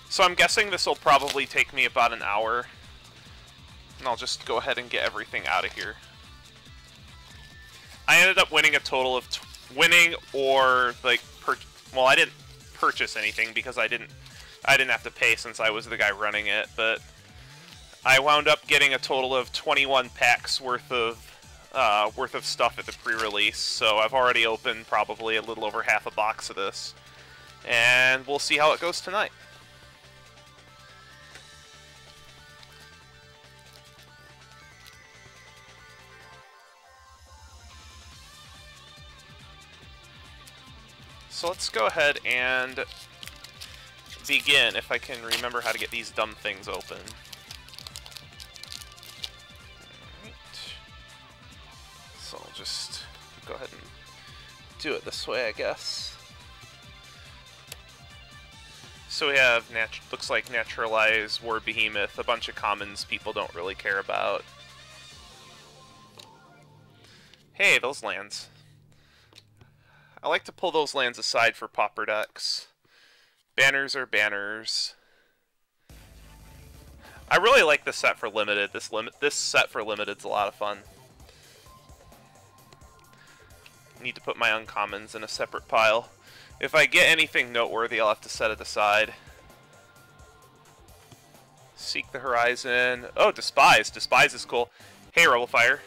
So I'm guessing this will probably take me about an hour. And I'll just go ahead and get everything out of here. I ended up winning a total of winning or like well, I didn't purchase anything because I didn't have to pay since I was the guy running it, but I wound up getting a total of 21 packs worth of stuff at the pre-release. So I've already opened probably a little over half a box of this, and we'll see how it goes tonight. So let's go ahead and begin, if I can remember how to get these dumb things open. Alright. So I'll just go ahead and do it this way, I guess. So we have, looks like Naturalize, War Behemoth, a bunch of commons people don't really care about. Hey, those lands. I like to pull those lands aside for pauper decks. Banners are banners. I really like this set for limited. This set for limited's a lot of fun. Need to put my uncommons in a separate pile. If I get anything noteworthy, I'll have to set it aside. Seek the Horizon. Oh, Despise. Despise is cool. Hey, Rebel Fire.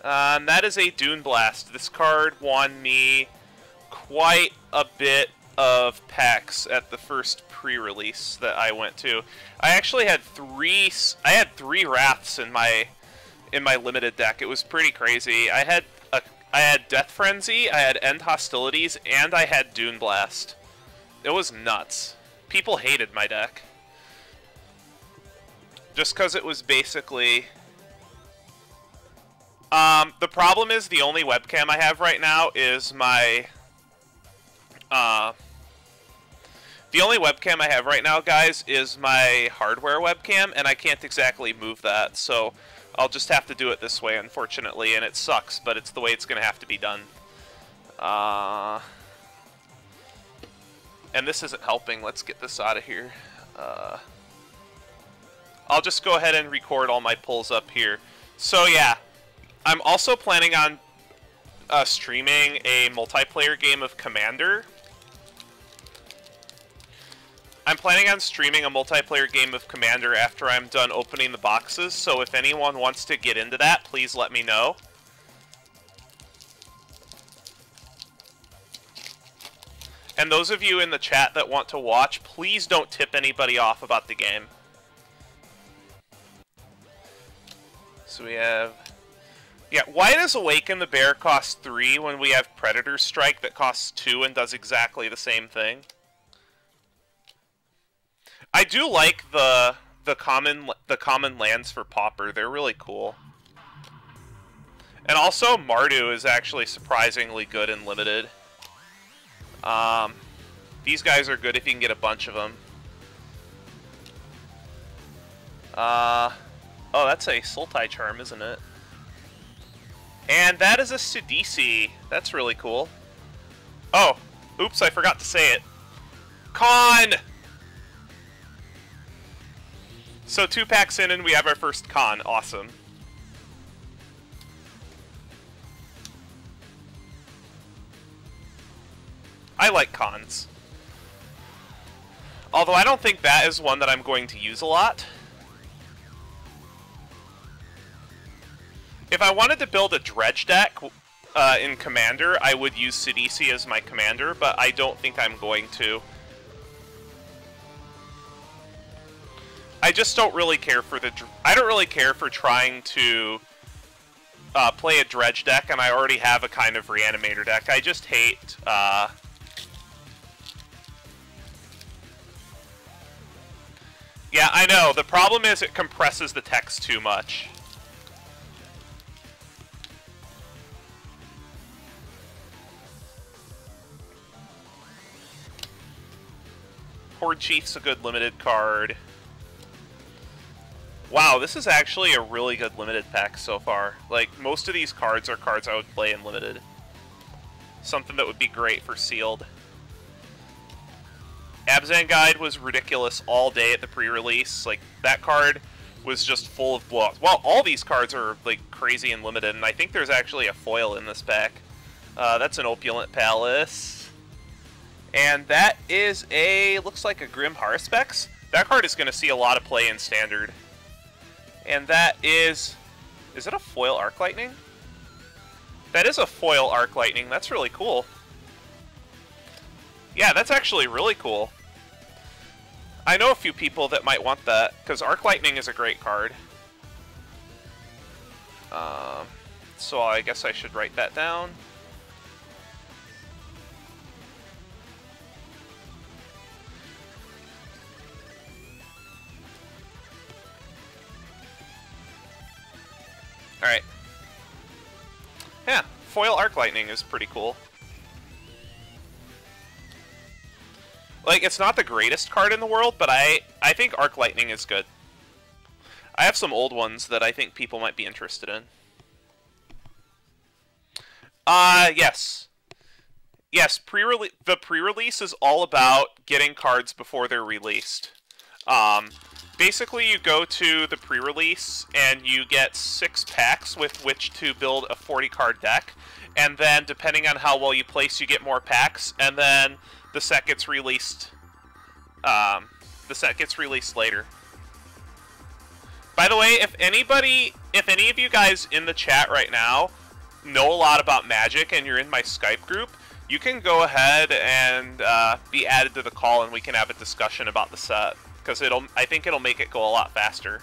That is a Dune Blast. This card won me quite a bit of packs at the first pre-release that I went to. I actually had three Wraths in my limited deck. It was pretty crazy. I had Death Frenzy, I had End Hostilities, and I had Dune Blast. It was nuts. People hated my deck. Just because it was basically... the problem is the only webcam I have right now is my... the only webcam I have right now, guys, is my hardware webcam, and I can't exactly move that, so I'll just have to do it this way, unfortunately, and it sucks, but it's the way it's going to have to be done. And this isn't helping. Let's get this out of here. I'll just go ahead and record all my pulls up here. So, yeah. I'm also planning on streaming a multiplayer game of Commander. I'm planning on streaming a multiplayer game of Commander after I'm done opening the boxes, so if anyone wants to get into that, please let me know. And those of you in the chat that want to watch, please don't tip anybody off about the game. So we have... Yeah, why does Awaken the Bear cost 3 when we have Predator Strike that costs 2 and does exactly the same thing? I do like the common lands for Pauper. They're really cool. And also Mardu is actually surprisingly good and limited. These guys are good if you can get a bunch of them. Oh, that's a Sultai Charm, isn't it? And that is a Sidisi. That's really cool. Oh, oops, I forgot to say it. Khan! So 2 packs in and we have our first Khan. Awesome. I like Khans. Although I don't think that is one that I'm going to use a lot. If I wanted to build a dredge deck in Commander, I would use Sidisi as my commander, but I don't think I'm going to. I just don't really care for I don't really care for trying to play a dredge deck, and I already have a kind of reanimator deck. I just hate yeah, I know. The problem is it compresses the text too much. Horde Chief's a good limited card. Wow, this is actually a really good limited pack so far. Like, most of these cards are cards I would play in limited. Something that would be great for sealed. Abzan Guide was ridiculous all day at the pre-release. Like, that card was just full of blowouts. Well, all these cards are, like, crazy and limited, and I think there's actually a foil in this pack. That's an Opulent Palace. And that is a, looks like a Grim Haruspex. That card is going to see a lot of play in Standard. And that is it a foil Arc Lightning? That is a foil Arc Lightning. That's really cool. Yeah, that's actually really cool. I know a few people that might want that, because Arc Lightning is a great card. So I guess I should write that down. Alright. Yeah, foil Arc Lightning is pretty cool. Like, it's not the greatest card in the world, but I think Arc Lightning is good. I have some old ones that I think people might be interested in. Yes. Yes, the pre-release is all about getting cards before they're released. Basically, you go to the pre-release, and you get 6 packs with which to build a 40-card deck, and then, depending on how well you place, you get more packs, and then the set gets released. The set gets released later. By the way, if any of you guys in the chat right now know a lot about Magic and you're in my Skype group, you can go ahead and be added to the call, and we can have a discussion about the set, because I think it'll make it go a lot faster.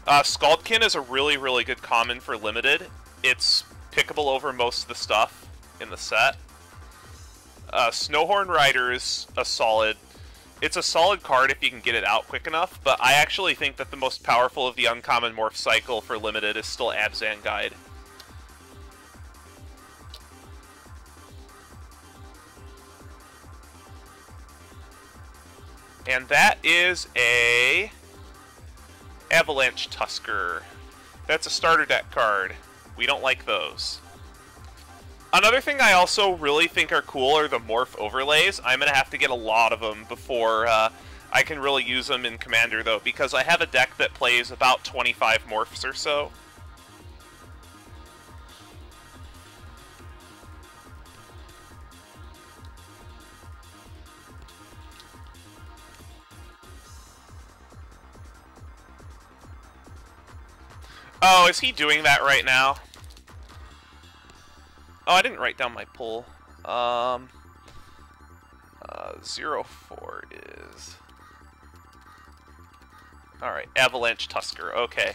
Scaldkin is a really, really good common for limited. It's pickable over most of the stuff in the set. Snowhorn Rider is it's a solid card if you can get it out quick enough, but I actually think that the most powerful of the uncommon morph cycle for limited is still Abzan Guide. And that is a Avalanche Tusker. That's a starter deck card. We don't like those. Another thing I also really think are cool are the morph overlays. I'm going to have to get a lot of them before I can really use them in Commander, though, because I have a deck that plays about 25 morphs or so. Oh, is he doing that right now? Oh, I didn't write down my pull. 04 is... Alright, Avalanche Tusker, okay.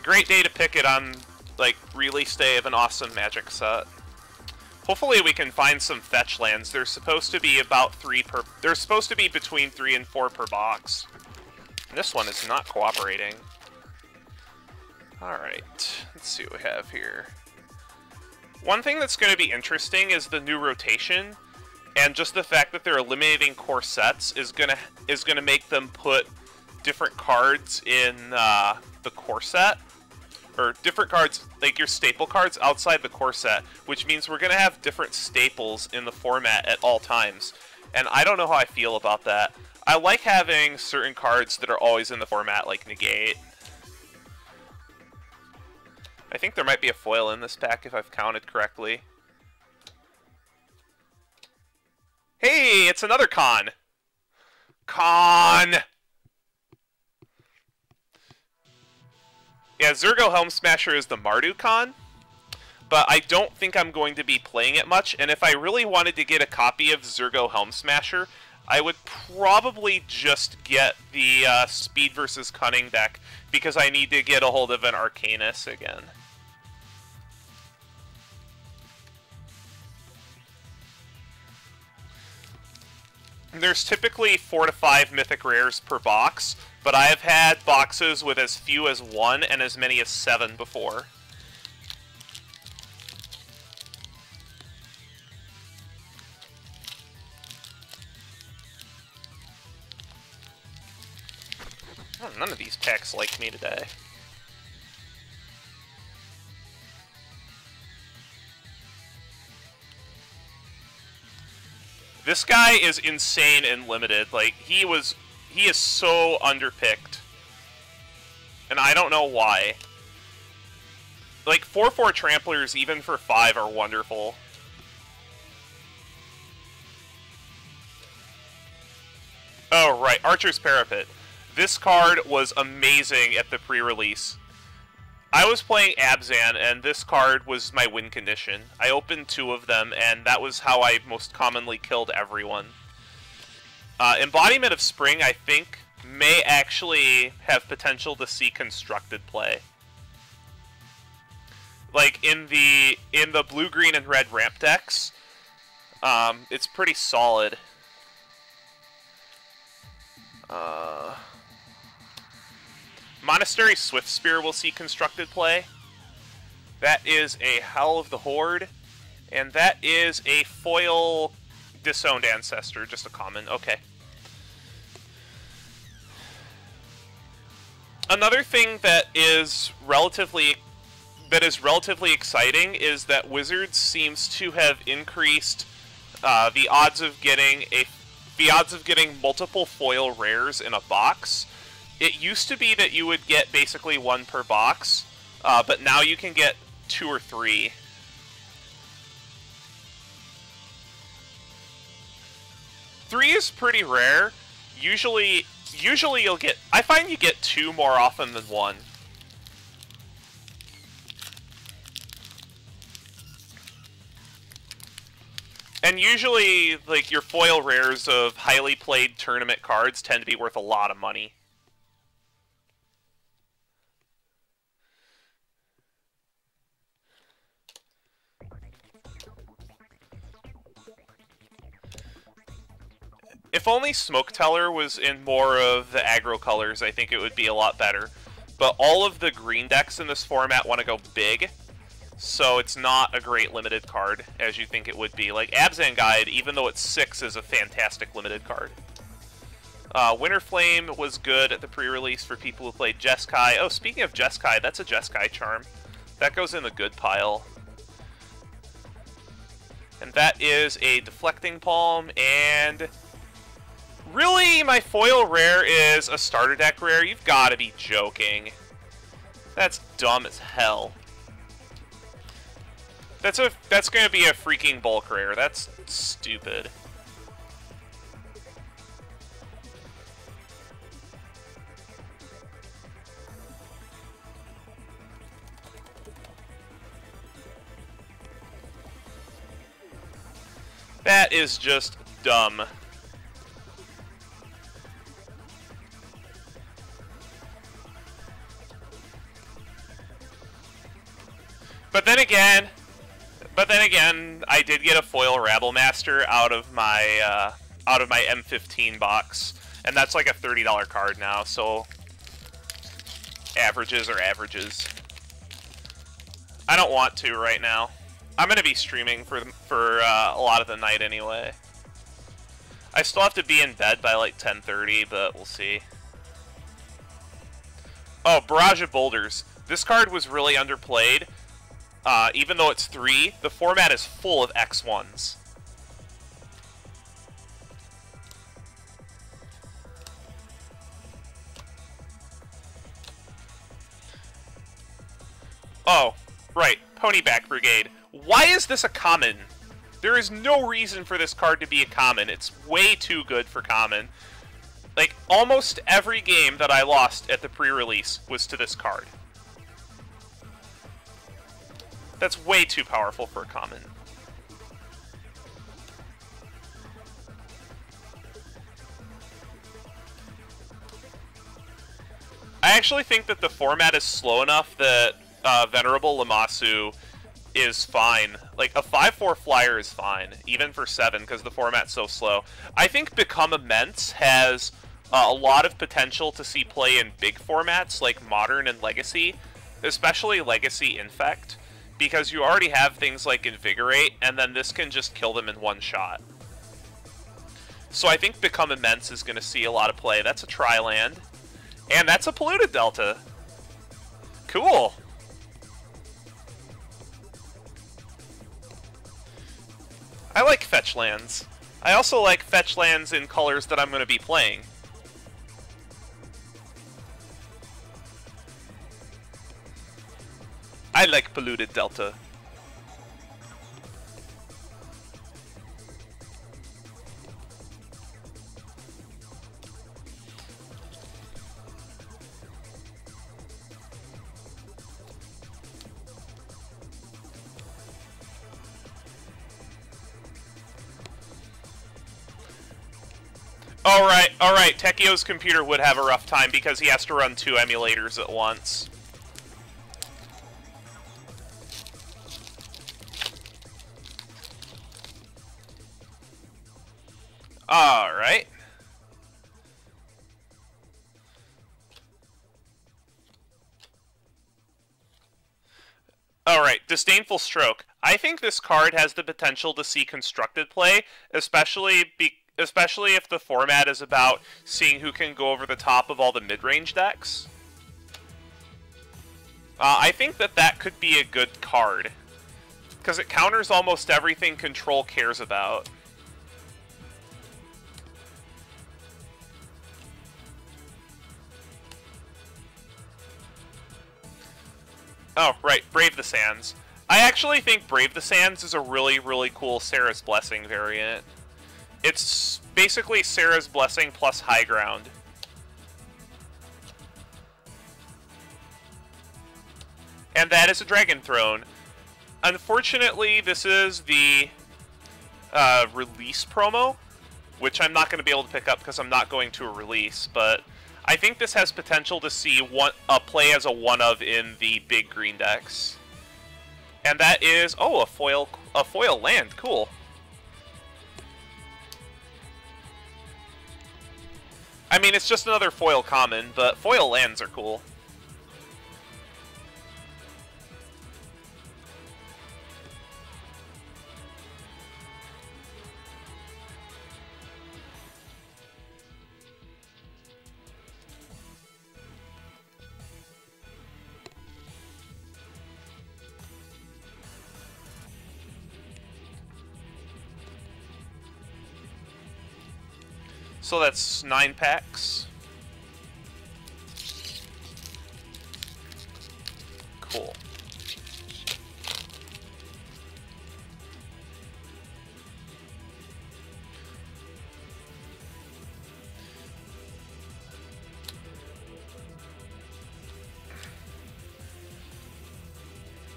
Great day to pick it on, like, release day of an awesome Magic set. Hopefully we can find some fetch lands. There's supposed to be about 3 per... There's supposed to be between 3 and 4 per box. This one is not cooperating. Alright, let's see what we have here. One thing that's going to be interesting is the new rotation, and just the fact that they're eliminating core sets is gonna make them put different cards in the core set, or different cards, like your staple cards, outside the core set, which means we're gonna have different staples in the format at all times. And I don't know how I feel about that. I like having certain cards that are always in the format, like Negate. I think there might be a foil in this pack if I've counted correctly. Hey, it's another Khan! Khan! Yeah, Zurgo Helm Smasher is the Mardu Khan, but I don't think I'm going to be playing it much, and if I really wanted to get a copy of Zurgo Helm Smasher, I would probably just get the Speed versus Cunning deck, because I need to get a hold of an Arcanus again. There's typically 4 to 5 mythic rares per box, but I have had boxes with as few as 1 and as many as 7 before. Oh, none of these packs like me today. This guy is insane and limited. Like, he is so underpicked. And I don't know why. Like, 4/4 tramplers, even for 5, are wonderful. Oh, right. Archer's Parapet. This card was amazing at the pre-release. I was playing Abzan, and this card was my win condition. I opened 2 of them, and that was how I most commonly killed everyone. Embodiment of Spring, I think, may actually have potential to see constructed play. Like, in the blue, green, and red ramp decks, it's pretty solid. Monastery Swiftspear will see constructed play. That is a Howl of the Horde. And that is a foil Disowned Ancestor, just a common. Okay. Another thing that is relatively exciting is that Wizards seems to have increased the odds of getting multiple foil rares in a box. It used to be that you would get basically 1 per box, but now you can get 2 or 3. Three is pretty rare. Usually you'll get... I find you get 2 more often than 1. And usually, like, your foil rares of highly played tournament cards tend to be worth a lot of money. If only Smoke Teller was in more of the aggro colors, I think it would be a lot better. But all of the green decks in this format want to go big, so it's not a great limited card, as you think it would be. Like, Abzan Guide, even though it's 6, is a fantastic limited card. Winter Flame was good at the pre-release for people who played Jeskai. Oh, speaking of Jeskai, that's a Jeskai charm. That goes in the good pile. And that is a Deflecting Palm, and... Really, my foil rare is a starter deck rare? You've got to be joking. That's dumb as hell. That's going to be a freaking bulk rare. That's stupid. That is just dumb. But then again, I did get a foil Rabblemaster out of my M15 box, and that's like a $30 card now. So averages are averages. I don't want to right now. I'm gonna be streaming for a lot of the night anyway. I still have to be in bed by like 10:30, but we'll see. Oh, Barrage of Boulders. This card was really underplayed. Even though it's 3, the format is full of X1s. Oh, right. Ponyback Brigade. Why is this a common? There is no reason for this card to be a common. It's way too good for common. Like, almost every game that I lost at the pre-release was to this card. That's way too powerful for a common. I actually think that the format is slow enough that Venerable Lammasu is fine. Like, a 5/4 flyer is fine, even for 7, because the format's so slow. I think Become Immense has a lot of potential to see play in big formats, like Modern and Legacy, especially Legacy Infect, because you already have things like Invigorate, and then this can just kill them in one shot. So I think Become Immense is going to see a lot of play. That's a Tri-land. And that's a Polluted Delta. Cool. I like fetch lands. I also like fetch lands in colors that I'm going to be playing. I like Polluted Delta. Alright, Tekio's computer would have a rough time because he has to run 2 emulators at once. Alright. Alright, Disdainful Stroke. I think this card has the potential to see constructed play, especially if the format is about seeing who can go over the top of all the mid-range decks. I think that could be a good card, because it counters almost everything Control cares about. Oh, right, Brave the Sands. I actually think Brave the Sands is a really, really cool Sarah's Blessing variant. It's basically Sarah's Blessing plus High Ground. And that is a Dragon Throne. Unfortunately, this is the release promo, which I'm not going to be able to pick up because I'm not going to a release, but I think this has potential to see play as a one-of in the big green decks. And that is, oh, a foil land, cool. I mean, it's just another foil common, but foil lands are cool. So that's 9 packs. Cool.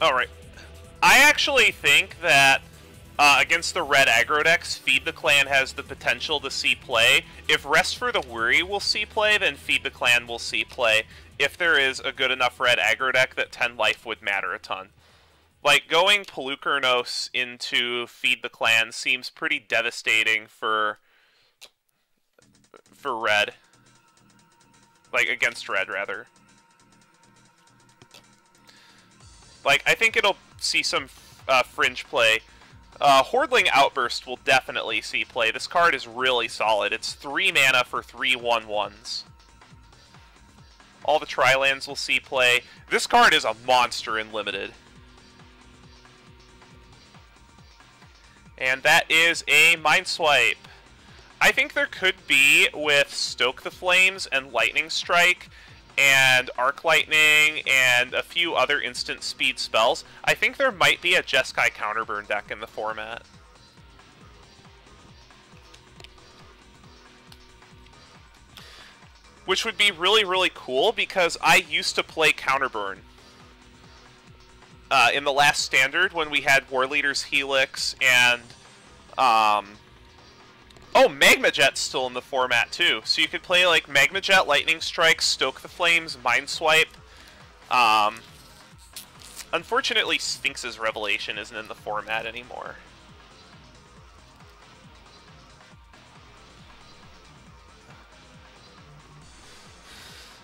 Alright. I actually think that against the red aggro decks, Feed the Clan has the potential to see play. If Rest for the Weary will see play, then Feed the Clan will see play. If there is a good enough red aggro deck that 10 life would matter a ton. Like, going Pelukernos into Feed the Clan seems pretty devastating for red. Like, against red, rather. Like, I think it'll see some fringe play. Hordling Outburst will definitely see play. This card is really solid. It's 3 mana for 3 1/1s. All the Tri-lands will see play. This card is a monster in Limited. And that is a Mind Swipe. I think there could be, with Stoke the Flames and Lightning Strike, and Arc Lightning, and a few other instant speed spells, I think there might be a Jeskai Counterburn deck in the format. Which would be really, really cool, because I used to play Counterburn. In the last Standard, when we had War Leader's Helix, and oh, Magma Jet's still in the format, too. So you could play, like, Magma Jet, Lightning Strike, Stoke the Flames, Mind Swipe. Unfortunately, Sphinx's Revelation isn't in the format anymore.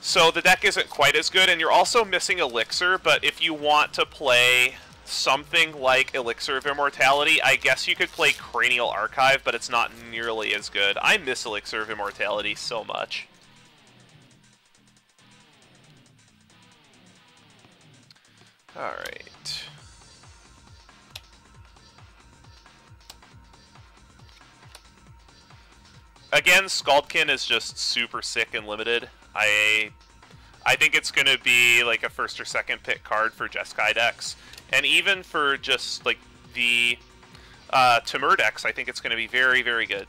So the deck isn't quite as good, and you're also missing Elixir, but if you want to play something like Elixir of Immortality, I guess you could play Cranial Archive, but it's not nearly as good. I miss Elixir of Immortality so much. Alright. Again, Scaldkin is just super sick and limited. I think it's going to be like a first or second pick card for Jeskai decks. And even for just like the Timur decks, I think it's going to be very, very good.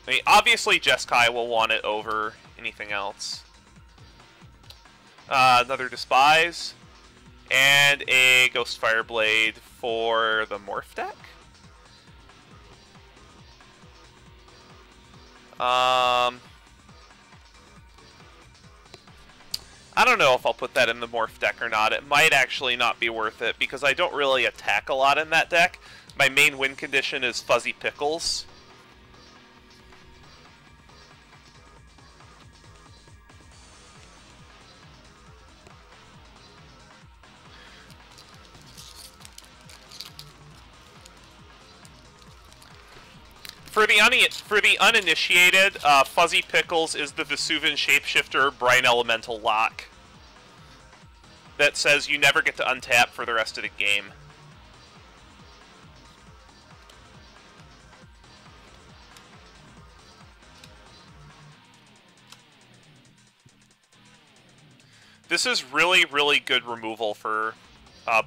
I mean, obviously Jeskai will want it over anything else. Another Despise. And a Ghost Fireblade for the Morph deck. I don't know if I'll put that in the Morph deck or not. It might actually not be worth it, because I don't really attack a lot in that deck. My main win condition is Fuzzy Pickles. For the uninitiated, Fuzzy Pickles is the Vesuvian Shapeshifter Brine Elemental lock that says you never get to untap for the rest of the game. This is really, really good removal for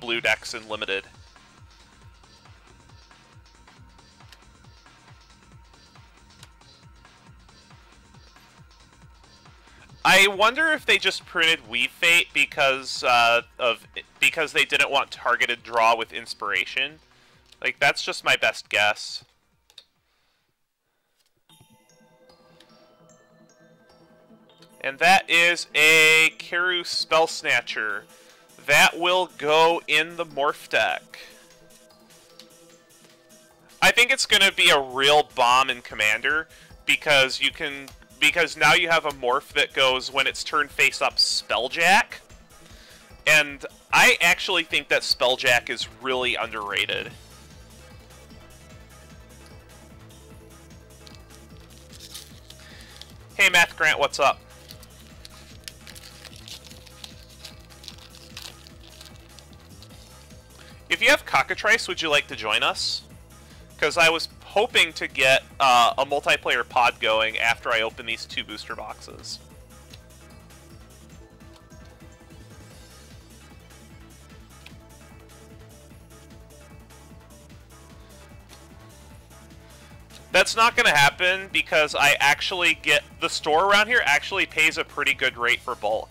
blue decks in Limited. I wonder if they just printed Weave Fate because they didn't want targeted draw with Inspiration. Like, that's just my best guess. And that is a Karu Spell Snatcher. That will go in the Morph deck. I think it's going to be a real bomb in Commander because now you have a Morph that goes, when it's turn face up, Spelljack. And I actually think that Spelljack is really underrated. Hey Math Grant, what's up? If you have Cockatrice, would you like to join us? Because I was hoping to get a multiplayer pod going after I open these 2 booster boxes. That's not going to happen because I actually get... The store around here actually pays a pretty good rate for bulk.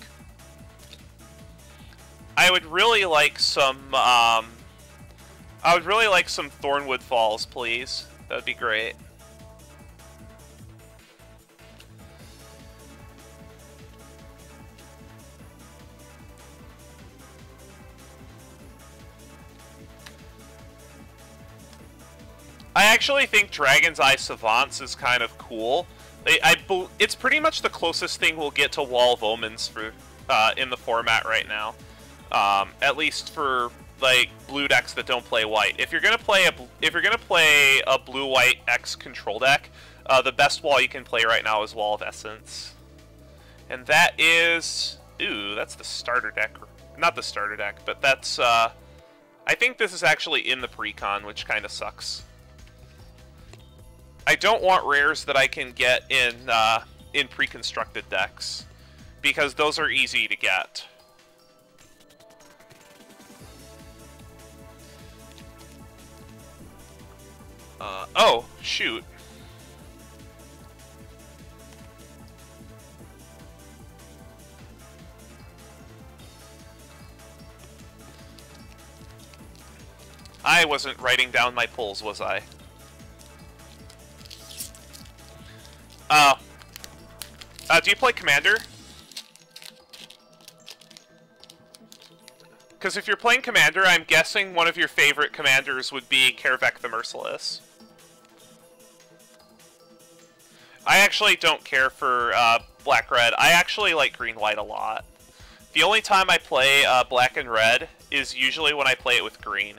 I would really like some... I would really like some Thornwood Falls, please. That would be great. I actually think Dragon's Eye Savants is kind of cool. It's pretty much the closest thing we'll get to Wall of Omens for in the format right now. At least for like blue decks that don't play white. If you're gonna play a blue-white X control deck, the best wall you can play right now is Wall of Essence, and that is that's the starter deck, not the starter deck, but that's I think this is actually in the precon, which kind of sucks. I don't want rares that I can get in pre-constructed decks because those are easy to get. Oh, shoot. I wasn't writing down my pulls, was I? Do you play Commander? Because if you're playing Commander, I'm guessing one of your favorite commanders would be Karavek the Merciless. I actually don't care for black-red. I actually like green-white a lot. The only time I play black and red is usually when I play it with green.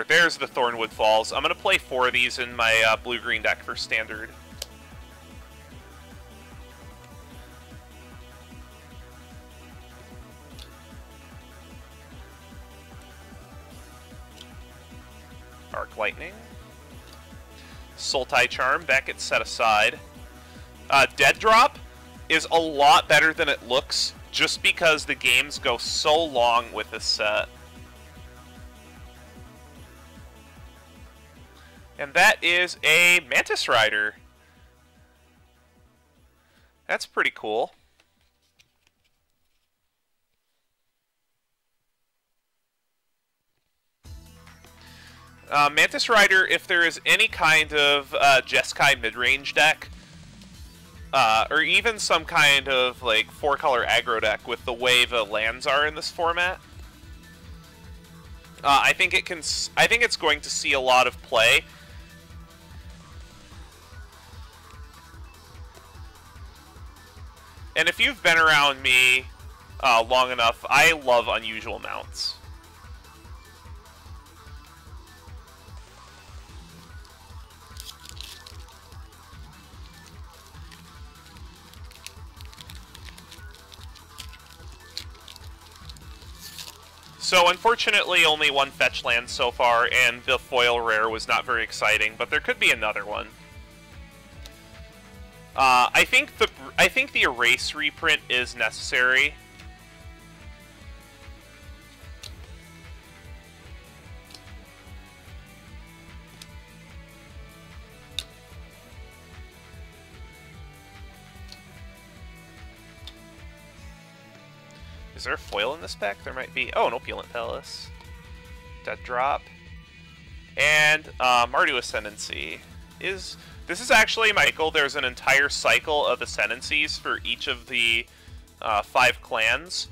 There's the Thornwood Falls. I'm going to play 4 of these in my blue-green deck for Standard. Dark Lightning. Sultai Charm, that gets set aside. Dead Drop is a lot better than it looks, just because the games go so long with this set. And that is a Mantis Rider. That's pretty cool. Mantis Rider, if there is any kind of Jeskai mid-range deck, or even some kind of like 4-color aggro deck with the way the lands are in this format, I think it's going to see a lot of play. And if you've been around me long enough, I love unusual mounts. So unfortunately only one fetch land so far, and the foil rare was not very exciting, but there could be another one. I think the erase reprint is necessary. Is there a foil in this pack? There might be. Oh, an Opulent Palace. Dead Drop. And Mardu Ascendancy. This is actually, Michael, there's an entire cycle of Ascendancies for each of the 5 clans.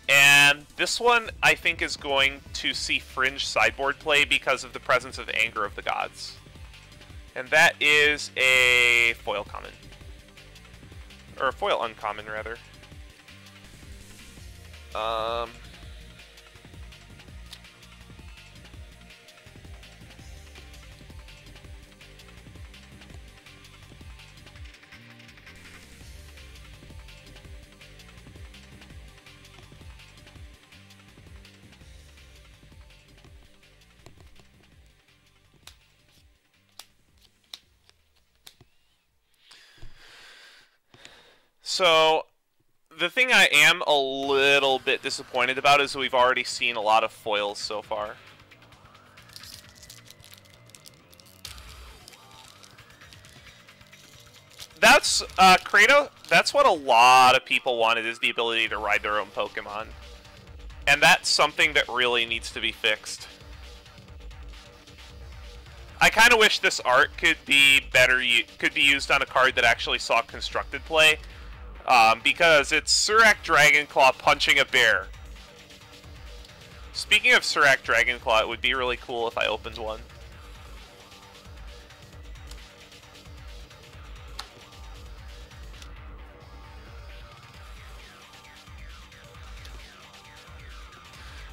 And this one, I think, is going to see fringe sideboard play because of the presence of Anger of the Gods. And that is a foil common. Or a foil uncommon, rather. So, the thing I am a little bit disappointed about is we've already seen a lot of foils so far. That's, Kratos, that's what a lot of people wanted, is the ability to ride their own Pokemon. And that's something that really needs to be fixed. I kind of wish this art could be better, could be used on a card that actually saw constructed play. Because it's Surak Dragonclaw punching a bear. Speaking of Surak Dragonclaw, it would be really cool if I opened one.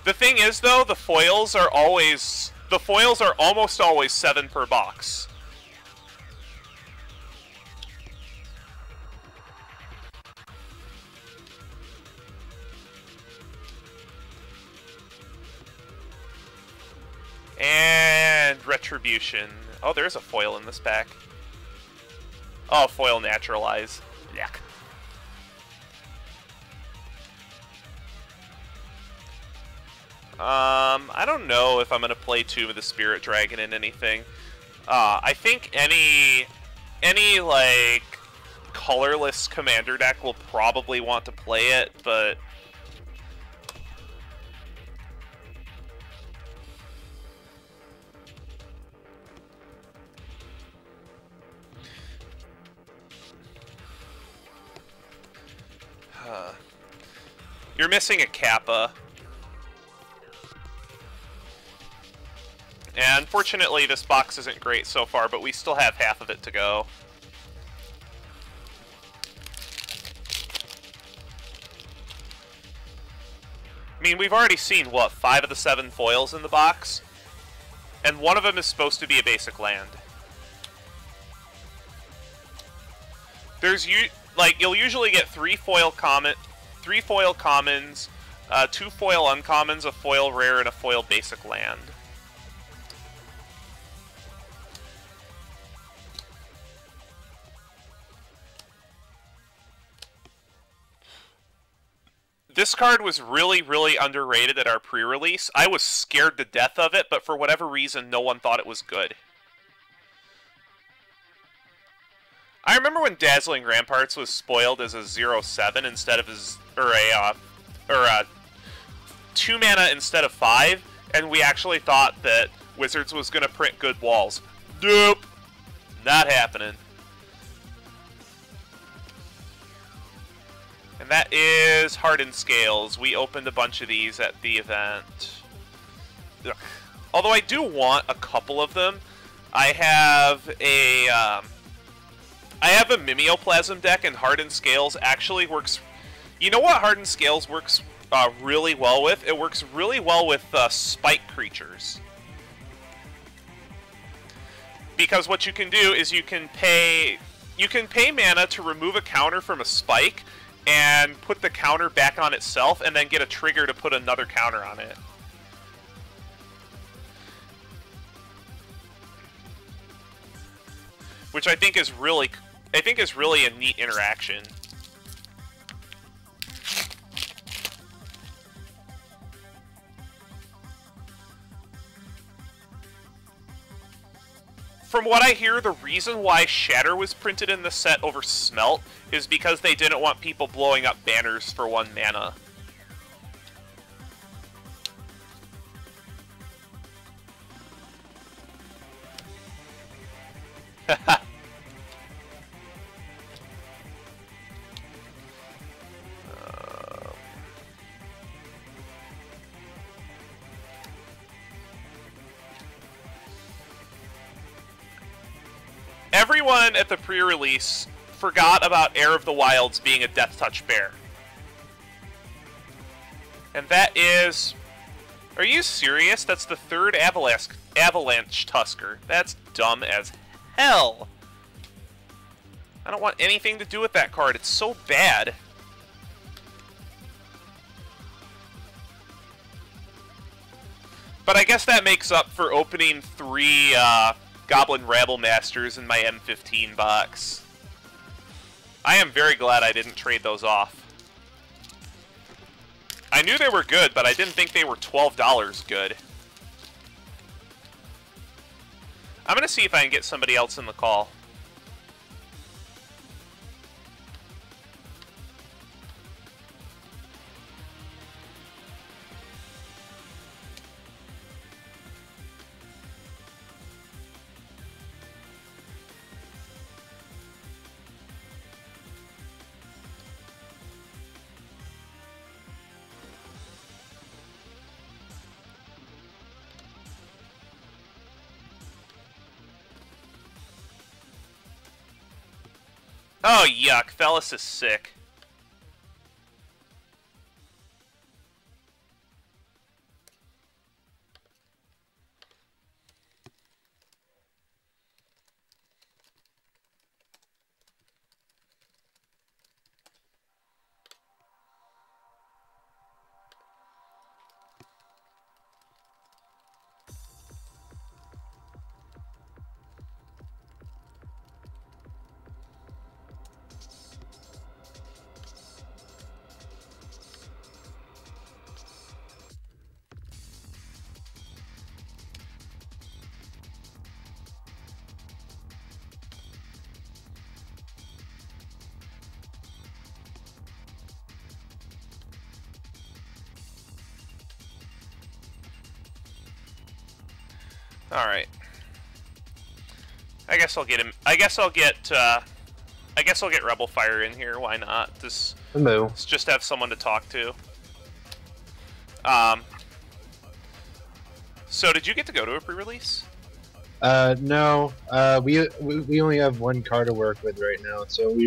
The thing is, though, the foils are almost always 7 per box. And Retribution. Oh, there's a foil in this pack. Oh, foil Naturalize. Yuck. I don't know if I'm going to play Tomb of the Spirit Dragon in anything. I think any like, colorless commander deck will probably want to play it, but... You're missing a Kappa. And unfortunately, this box isn't great so far, but we still have half of it to go. I mean, we've already seen, what, 5 of the 7 foils in the box? And one of them is supposed to be a basic land. You'll usually get 3 foil commons, 2 foil uncommons, a foil rare, and a foil basic land. This card was really, really underrated at our pre-release. I was scared to death of it, but for whatever reason, no one thought it was good. I remember when Dazzling Ramparts was spoiled as a 0/7 instead of a 2 mana instead of 5, and we actually thought that Wizards was going to print good walls. Nope, not happening. And that is Hardened Scales. We opened a bunch of these at the event. Ugh. Although I do want a couple of them. I have a Mimeoplasm deck, and Hardened Scales actually works. You know what Hardened Scales works really well with? It works really well with spike creatures. Because what you can do is you can pay mana to remove a counter from a spike and put the counter back on itself, and then get a trigger to put another counter on it. Which I think is really a neat interaction. From what I hear, the reason why Shatter was printed in the set over Smelt is because they didn't want people blowing up banners for 1 mana. Everyone at the pre-release forgot about Heir of the Wilds being a Death Touch bear. And that is... Are you serious? That's the 3rd Avalanche Tusker. That's dumb as hell. I don't want anything to do with that card. It's so bad. But I guess that makes up for opening 3 Goblin Rabble Masters in my M15 box. I am very glad I didn't trade those off. I knew they were good, but I didn't think they were $12 good. I'm going to see if I can get somebody else in the call. Oh, yuck. Fellis is sick. All right. I guess I'll get him. I guess I'll get Rebel Fire in here. Why not? Let's just have someone to talk to. So did you get to go to a pre-release? No. We only have 1 car to work with right now, so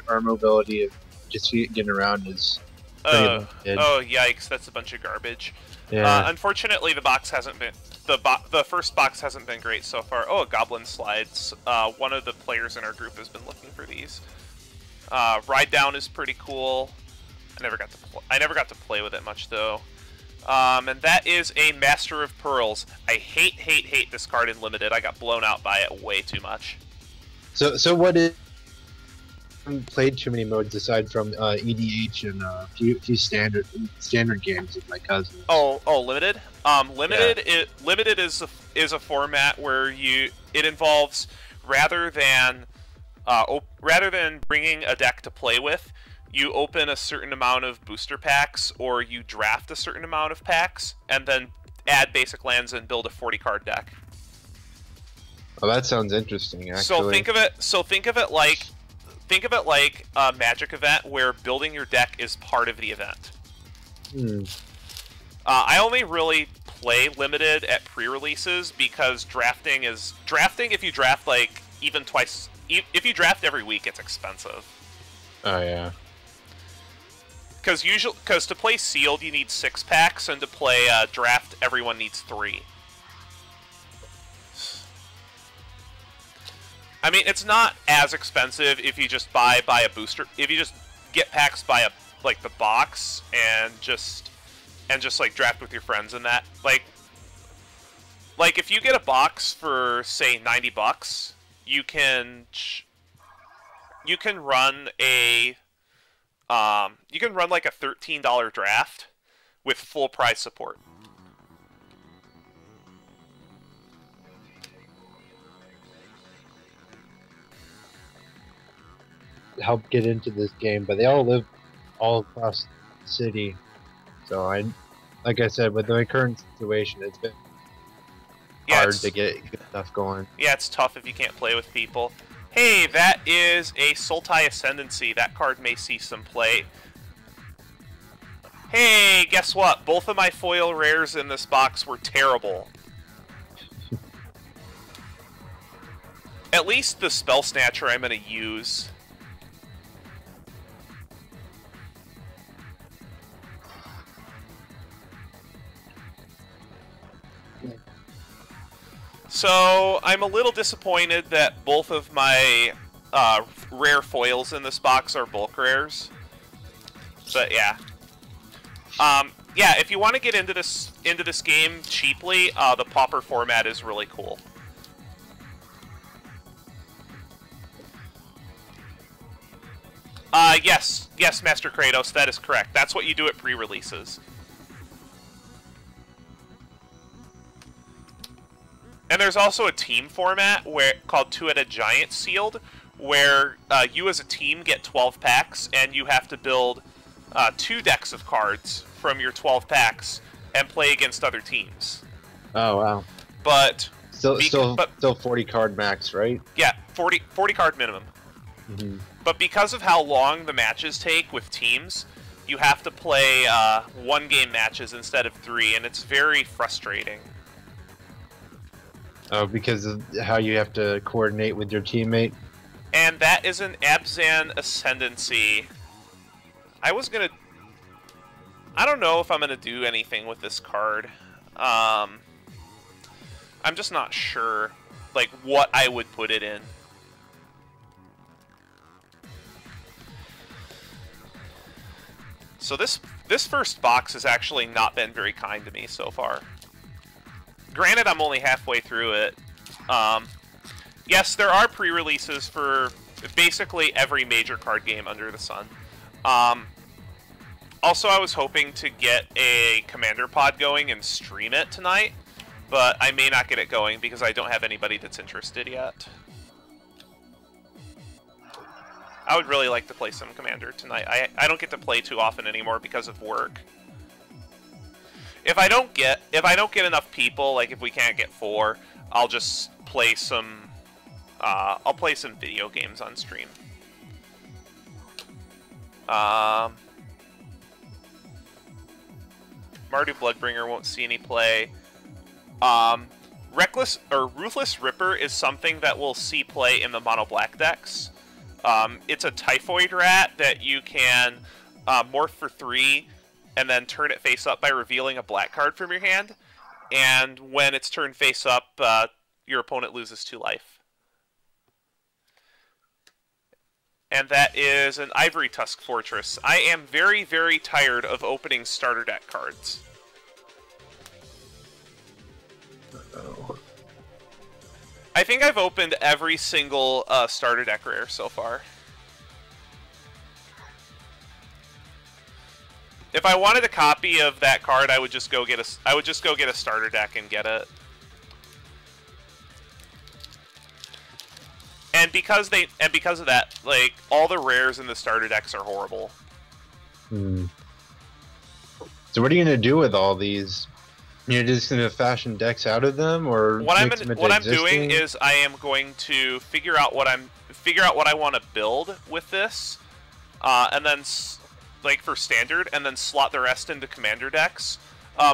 our mobility of just getting around is pretty limited. Oh yikes! That's a bunch of garbage. Yeah. Unfortunately, the box hasn't been the first box hasn't been great so far. Oh, Goblin Slides. One of the players in our group has been looking for these. Ride Down is pretty cool. I never got to play with it much though. And that is a Master of Pearls. I hate this card in Limited. I got blown out by it way too much. So what is haven't played too many modes aside from EDH and a few standard games with my cousins. Oh, limited. Limited is a format where it involves rather than bringing a deck to play with, you open a certain amount of booster packs or you draft a certain amount of packs and then add basic lands and build a 40-card deck. Oh, that sounds interesting. Actually, so think of it like a Magic event where building your deck is part of the event. I only really play limited at pre-releases because drafting. If you draft like even twice, if you draft every week, it's expensive. Oh yeah. Because to play sealed, you need 6 packs, and to play draft, everyone needs 3. I mean, it's not as expensive if you just buy a booster. If you just get packs by the box and just like draft with your friends and that. Like if you get a box for say $90, you can run like a $13 draft with full price support. Help get into this game, but they all live all across the city. So like I said, with the current situation, it's been hard to get stuff going. Yeah, it's tough if you can't play with people. Hey, that is a Sultai Ascendancy. That card may see some play. Hey, guess what? Both of my foil rares in this box were terrible. At least the Spell Snatcher I'm going to use. So, I'm a little disappointed that both of my rare foils in this box are bulk rares. But yeah. Yeah, if you want to get into this game cheaply, the Pauper format is really cool. Yes, Master Kratos, that is correct. That's what you do at pre-releases. And there's also a team format called Two-Headed Giant Sealed, where you as a team get 12 packs, and you have to build 2 decks of cards from your 12 packs and play against other teams. Oh wow! But still 40 card max, right? Yeah, 40 card minimum. Mm-hmm. But because of how long the matches take with teams, you have to play 1-game matches instead of 3, and it's very frustrating. Oh, because of how you have to coordinate with your teammate? And that is an Abzan Ascendancy. I don't know if I'm going to do anything with this card. I'm just not sure, like, what I would put it in. So this first box has actually not been very kind to me so far. Granted, I'm only halfway through it. Yes, there are pre-releases for basically every major card game under the sun. Also, I was hoping to get a Commander pod going and stream it tonight, but I may not get it going because I don't have anybody that's interested yet. I would really like to play some Commander tonight. I don't get to play too often anymore because of work. If I don't get enough people, like if we can't get 4, I'll just play some I'll play some video games on stream. Mardu Bloodbringer won't see any play. Ruthless Ripper is something that will see play in the mono black decks. It's a Typhoid Rat that you can morph for 3 and then turn it face up by revealing a black card from your hand. And when it's turned face up, your opponent loses 2 life. And that is an Ivory Tusk Fortress. I am very, very tired of opening starter deck cards. Uh-oh. I think I've opened every single starter deck rare so far. If I wanted a copy of that card, I would just go get a starter deck and get it. And because of that, like, all the rares in the starter decks are horrible. Hmm. So what are you gonna do with all these? You're just gonna fashion decks out of them, or what I'm doing is I am going to figure out what I want to build with this, and then like for standard, and then slot the rest into commander decks.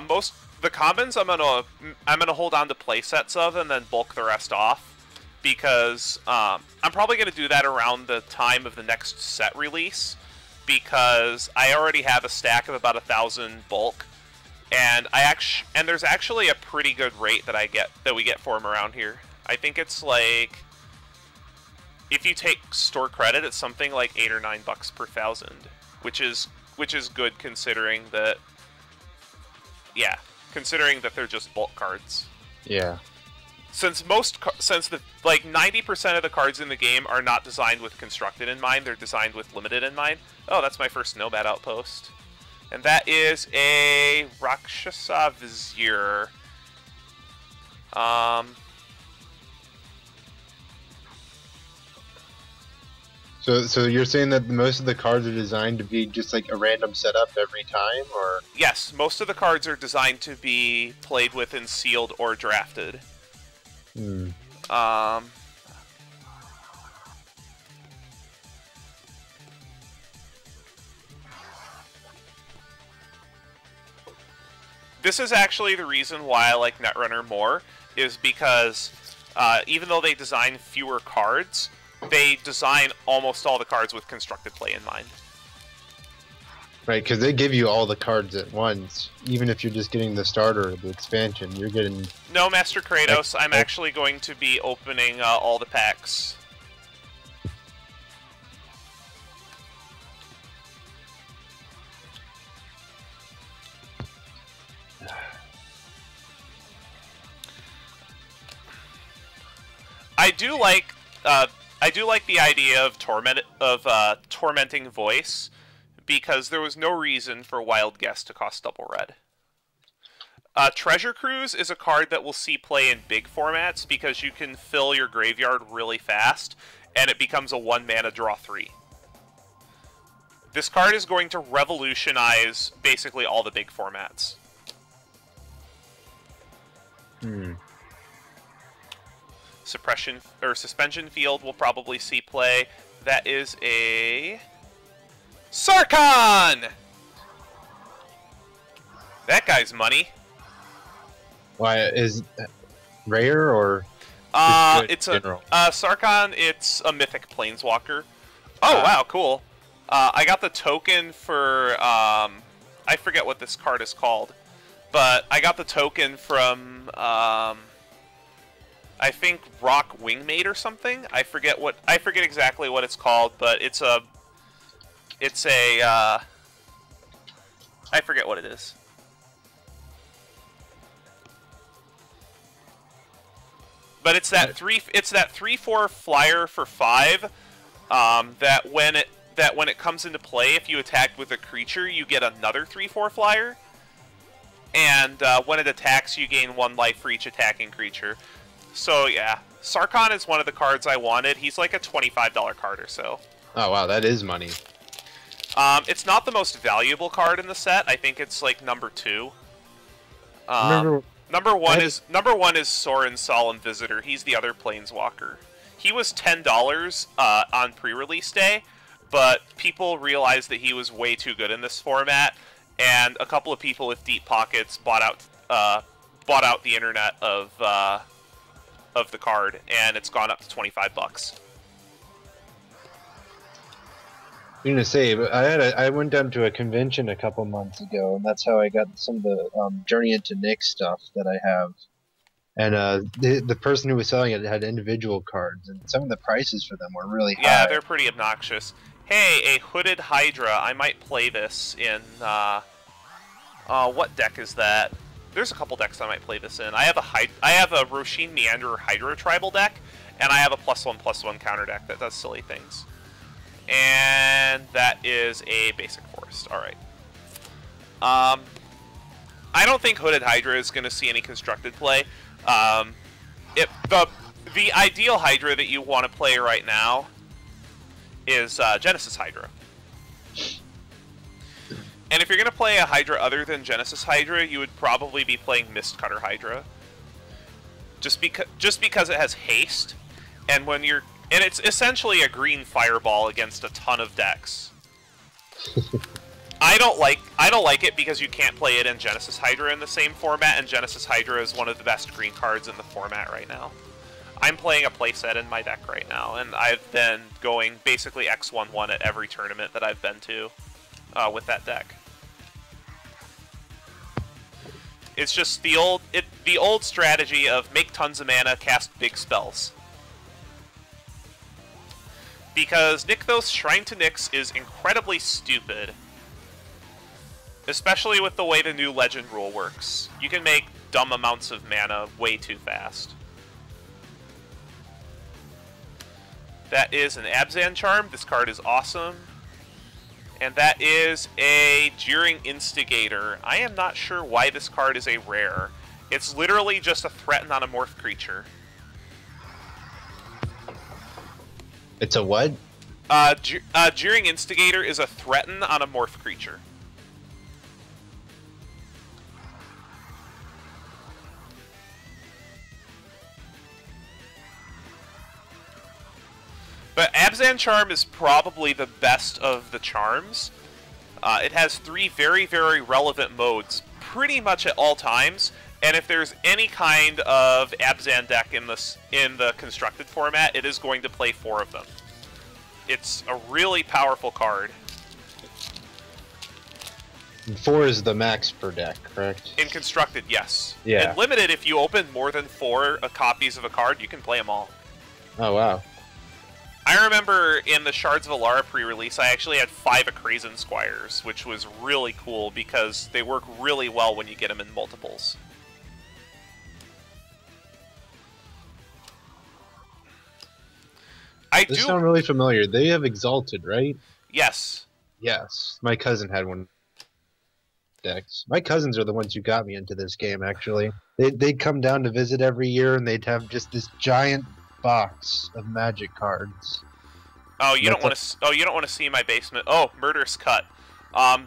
Most the commons I'm gonna hold on to play sets of, and then bulk the rest off, because I'm probably gonna do that around the time of the next set release, because I already have a stack of about 1,000 bulk. And there's actually a pretty good rate that we get for them around here. I think it's like, if you take store credit, it's something like $8 or $9 per 1,000, which is good considering that. Yeah, considering that they're just bulk cards. Yeah. Since like 90% of the cards in the game are not designed with constructed in mind, they're designed with limited in mind. Oh, that's my first Nomad outpost. And that is a Rakshasa Vizier. So you're saying that most of the cards are designed to be just like a random setup every time, or? Yes, most of the cards are designed to be played with in sealed or drafted. Hmm. This is actually the reason why I like Netrunner more, is because even though they design fewer cards, they design almost all the cards with constructed play in mind. Right, because they give you all the cards at once. Even if you're just getting the starter or the expansion, you're getting... No, Master Kratos, I'm actually going to be opening all the packs. I do like the idea of tormenting voice, because there was no reason for Wild Guess to cost double red. Treasure Cruise is a card that we'll see play in big formats because you can fill your graveyard really fast, and it becomes a 1-mana draw 3. This card is going to revolutionize basically all the big formats. Hmm. Suspension Field will probably see play. That is a Sarkhan! That guy's money. Why is rare or? It's a Sarkhan. It's a mythic planeswalker. Oh wow, cool. I got the token for I forget what this card is called, but I got the token from I think Rock Wingmate or something. I forget exactly what it's called, but it's a I forget what it is. But it's that 3/4 flyer for 5. That when it comes into play, if you attack with a creature, you get another 3/4 flyer. And when it attacks, you gain 1 life for each attacking creature. So yeah, Sarkhan is one of the cards I wanted. He's like a $25 card or so. Oh wow, that is money. It's not the most valuable card in the set. I think it's like number 2. Number one is Sorin Solemn Visitor. He's the other Planeswalker. He was $10 on pre-release day, but people realized that he was way too good in this format, and a couple of people with deep pockets bought out the internet of the card, and it's gone up to $25. I'm gonna say, but I went down to a convention a couple months ago, and that's how I got some of the Journey into Nyx stuff that I have. And the person who was selling it had individual cards, and some of the prices for them were really high. Yeah, they're pretty obnoxious. Hey, a Hooded Hydra. I might play this in what deck is that? There's a couple decks I might play this in. I have a Roshin Meanderer Hydra tribal deck, and I have a +1/+1 counter deck that does silly things. And that is a basic forest. Alright. I don't think Hooded Hydra is going to see any constructed play. The ideal Hydra that you want to play right now is Genesis Hydra. And if you're going to play a Hydra other than Genesis Hydra, you would probably be playing Mistcutter Hydra. Just because it has haste, and it's essentially a green fireball against a ton of decks. I don't like it because you can't play it in Genesis Hydra in the same format, and Genesis Hydra is one of the best green cards in the format right now. I'm playing a playset in my deck right now, and I've been going basically X1-1 at every tournament that I've been to with that deck. It's just the old strategy of make tons of mana, cast big spells. Because Nykthos Shrine to Nyx is incredibly stupid. Especially with the way the new legend rule works. You can make dumb amounts of mana way too fast. That is an Abzan Charm. This card is awesome. And that is a Jeering Instigator. I am not sure why this card is a rare. It's literally just a threaten on a morph creature. It's a what? Jeering Instigator is a threaten on a morph creature. But Abzan Charm is probably the best of the charms. It has 3 very, very relevant modes pretty much at all times, and if there's any kind of Abzan deck in the constructed format, it is going to play 4 of them. It's a really powerful card. 4 is the max per deck, correct? In constructed, yes. Yeah. In limited, if you open more than 4 copies of a card, you can play them all. Oh, wow. I remember in the Shards of Alara pre-release, I actually had 5 Akrazen Squires, which was really cool because they work really well when you get them in multiples. This sound really familiar. They have Exalted, right? Yes. Yes. My cousin had one decks. My cousins are the ones who got me into this game, actually. They'd come down to visit every year, and they'd have just this giant box of Magic cards. Oh, you don't want to see my basement. Oh, Murderous Cut.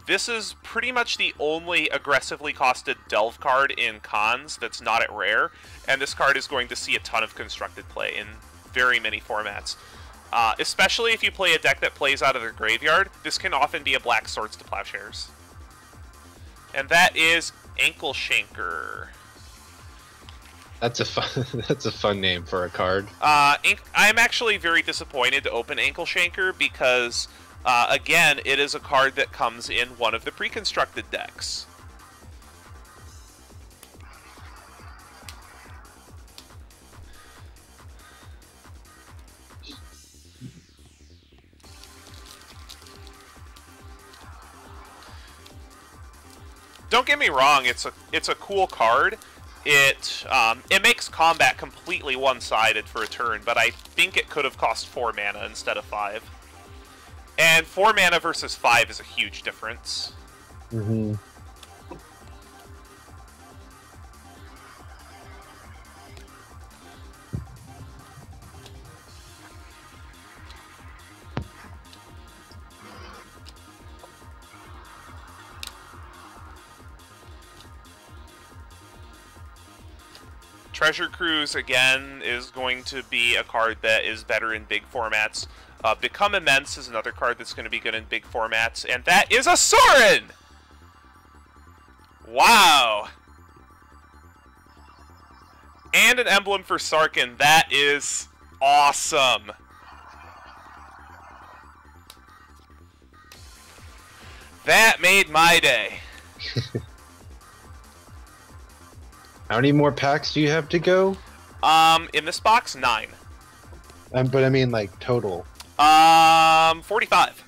This is pretty much the only aggressively costed Delve card in Khans that's not at rare, and this card is going to see a ton of constructed play in very many formats. Especially if you play a deck that plays out of their graveyard, this can often be a black Swords to Plowshares. And that is Ankle Shanker. That's a fun name for a card. I'm actually very disappointed to open Ankle Shanker because, again, it is a card that comes in one of the pre-constructed decks. Don't get me wrong; it's a cool card. It makes combat completely one-sided for a turn, but I think it could have cost 4 mana instead of 5. And 4 mana versus 5 is a huge difference. Mm-hmm. Treasure Cruise, again, is going to be a card that is better in big formats. Become Immense is another card that's going to be good in big formats, and that is a Sorin! Wow! And an emblem for Sarkhan. That is awesome! That made my day. How many more packs do you have to go? In this box, 9. But I mean, like, total. 45.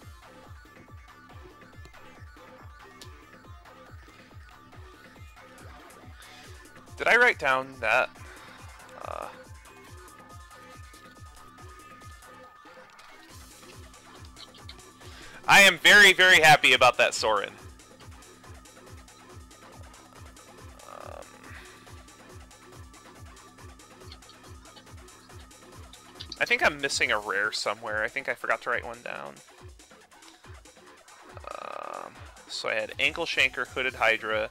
Did I write down that? I am very, very happy about that Sorin. think I'm missing a rare somewhere. I think I forgot to write one down. So I had Ankle Shanker, Hooded Hydra,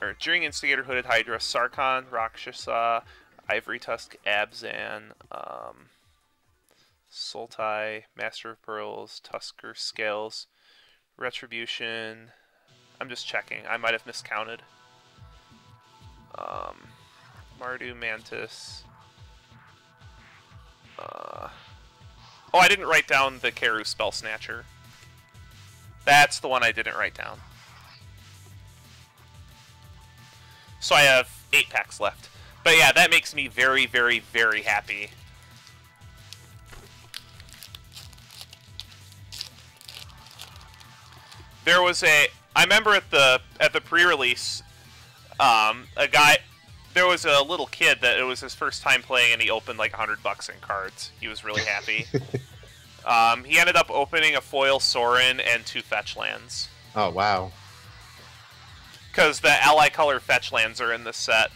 or Jeering Instigator, Hooded Hydra, Sarkhan, Rakshasa, Ivory Tusk, Abzan, Sultai, Master of Pearls, Tusker, Scales, Retribution. I'm just checking. I might have miscounted. Mardu, Mantis. Oh, I didn't write down the Keru Spell Snatcher. That's the one I didn't write down. So I have 8 packs left. But yeah, that makes me very, very, very happy. There was I remember at the pre-release, there was a little kid that it was his first time playing, and he opened like $100 in cards. He was really happy. He ended up opening a foil Sorin and 2 fetch lands. Oh, wow. Because the ally color fetch lands are in this set.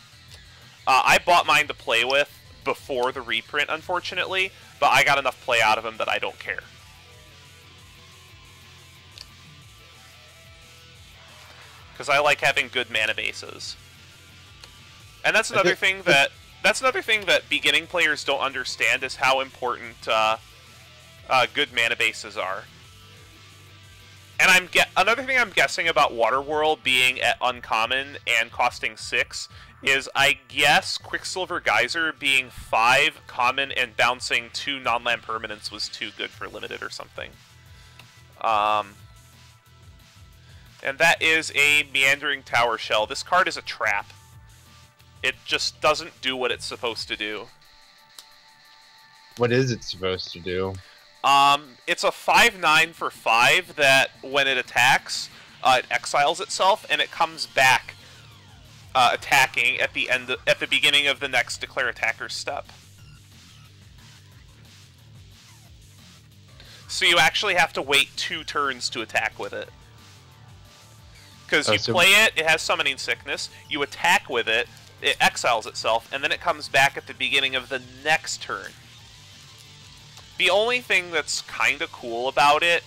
I bought mine to play with before the reprint, unfortunately, but I got enough play out of them that I don't care. Because I like having good mana bases. And that's another thing that beginning players don't understand, is how important good mana bases are. And another thing I'm guessing about Waterworld being at uncommon and costing 6 is, I guess, Quicksilver Geyser being 5 common and bouncing 2 non-land permanents was too good for limited or something. And that is a Meandering Tower Shell. This card is a trap. It just doesn't do what it's supposed to do. What is it supposed to do? It's a 5/9 for 5 that when it attacks, it exiles itself, and it comes back attacking at the beginning of the next Declare Attacker's step. So you actually have to wait 2 turns to attack with it. Because you play it, it has Summoning Sickness, you attack with it, it exiles itself, and then it comes back at the beginning of the next turn. The only thing that's kind of cool about it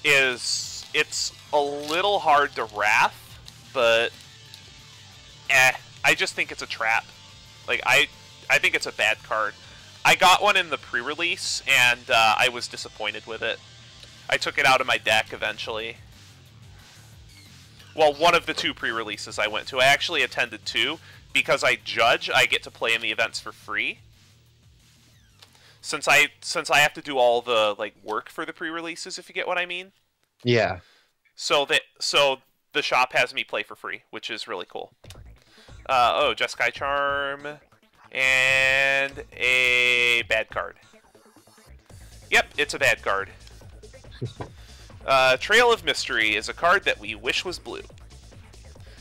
is it's a little hard to wrath, but I just think it's a trap. Like, I think it's a bad card. I got one in the pre-release, and I was disappointed with it. I took it out of my deck eventually. Well, one of the 2 pre-releases I went to. I actually attended 2. Because I judge, I get to play in the events for free. Since I have to do all the work for the pre-releases, if you get what I mean. Yeah. So the shop has me play for free, which is really cool. Oh, Jeskai Charm and a bad card. Yep, it's a bad card. Trail of Mystery is a card that we wish was blue.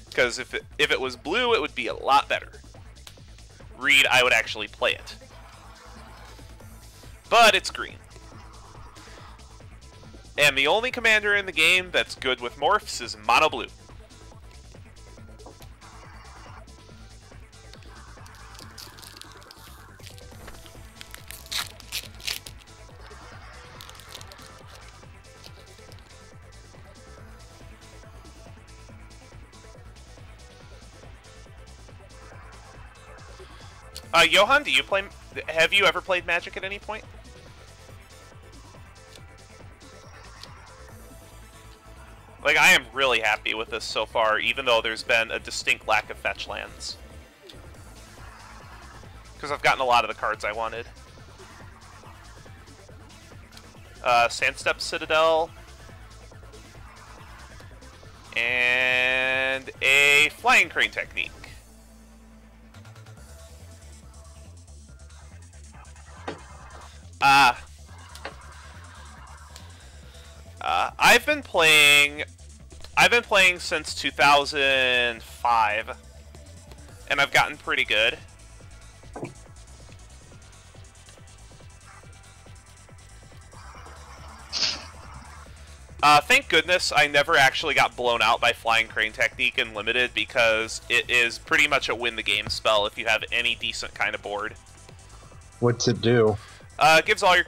Because if it was blue, it would be a lot better. Read, I would actually play it. But it's green. And the only commander in the game that's good with morphs is mono blue. Johan, have you ever played Magic at any point? Like, I am really happy with this so far, even though there's been a distinct lack of fetch lands. Because I've gotten a lot of the cards I wanted. Sandstep Citadel. And a Flying Crane Technique. I've been playing since 2005, and I've gotten pretty good. Thank goodness I never actually got blown out by Flying Crane Technique in Limited, because it is pretty much a win the game spell if you have any decent kind of board. What's it do? Gives all your...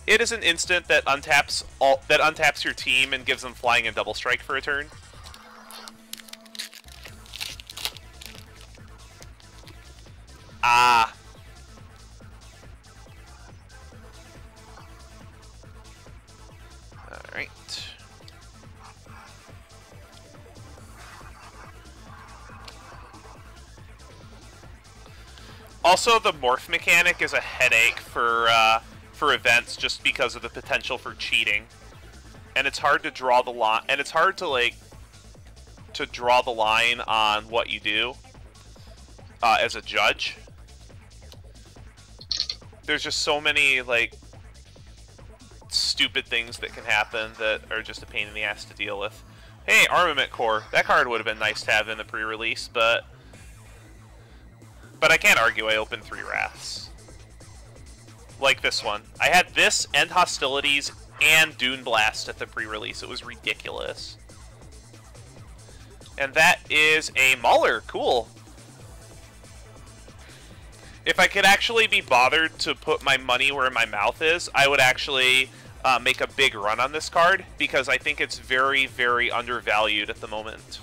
It is an instant that untaps your team and gives them flying and double strike for a turn. Ah. Alright. Also, the morph mechanic is a headache for events, just because of the potential for cheating, and it's hard to draw the line. And it's hard to draw the line on what you do as a judge. There's just so many stupid things that can happen that are just a pain in the ass to deal with. Hey, Armament Core. That card would have been nice to have in the pre-release, but I can't argue I opened 3 Wraths. Like this one. I had this, End Hostilities, and Dune Blast at the pre-release. It was ridiculous. And that is a Mauler. Cool. If I could actually be bothered to put my money where my mouth is, I would actually make a big run on this card, because I think it's very, very undervalued at the moment.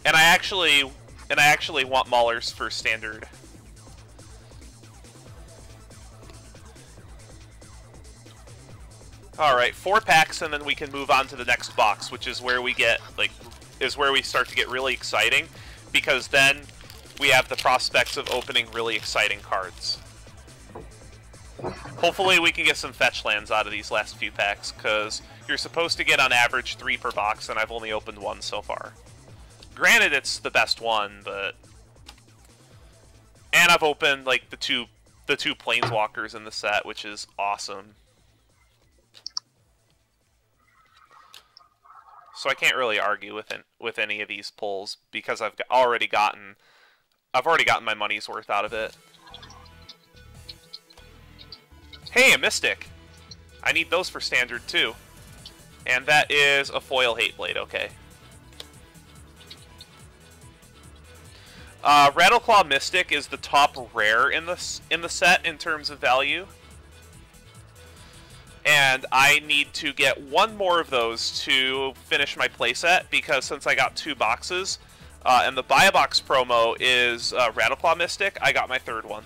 And I actually want Maulers for Standard. Alright, 4 packs, and then we can move on to the next box, which is where we get, where we start to get really exciting, because then we have the prospects of opening really exciting cards. Hopefully we can get some fetch lands out of these last few packs, because you're supposed to get on average 3 per box, and I've only opened 1 so far. Granted, it's the best one, but... And I've opened, the two Planeswalkers in the set, which is awesome. So I can't really argue with any of these pulls, because I've already gotten my money's worth out of it. Hey, a Mystic! I need those for Standard too. And that is a foil Hateblade, okay. Rattleclaw Mystic is the top rare in the set in terms of value. And I need to get 1 more of those to finish my playset, because since I got 2 boxes, and the buy a box promo is Rattleclaw Mystic, I got my 3rd one.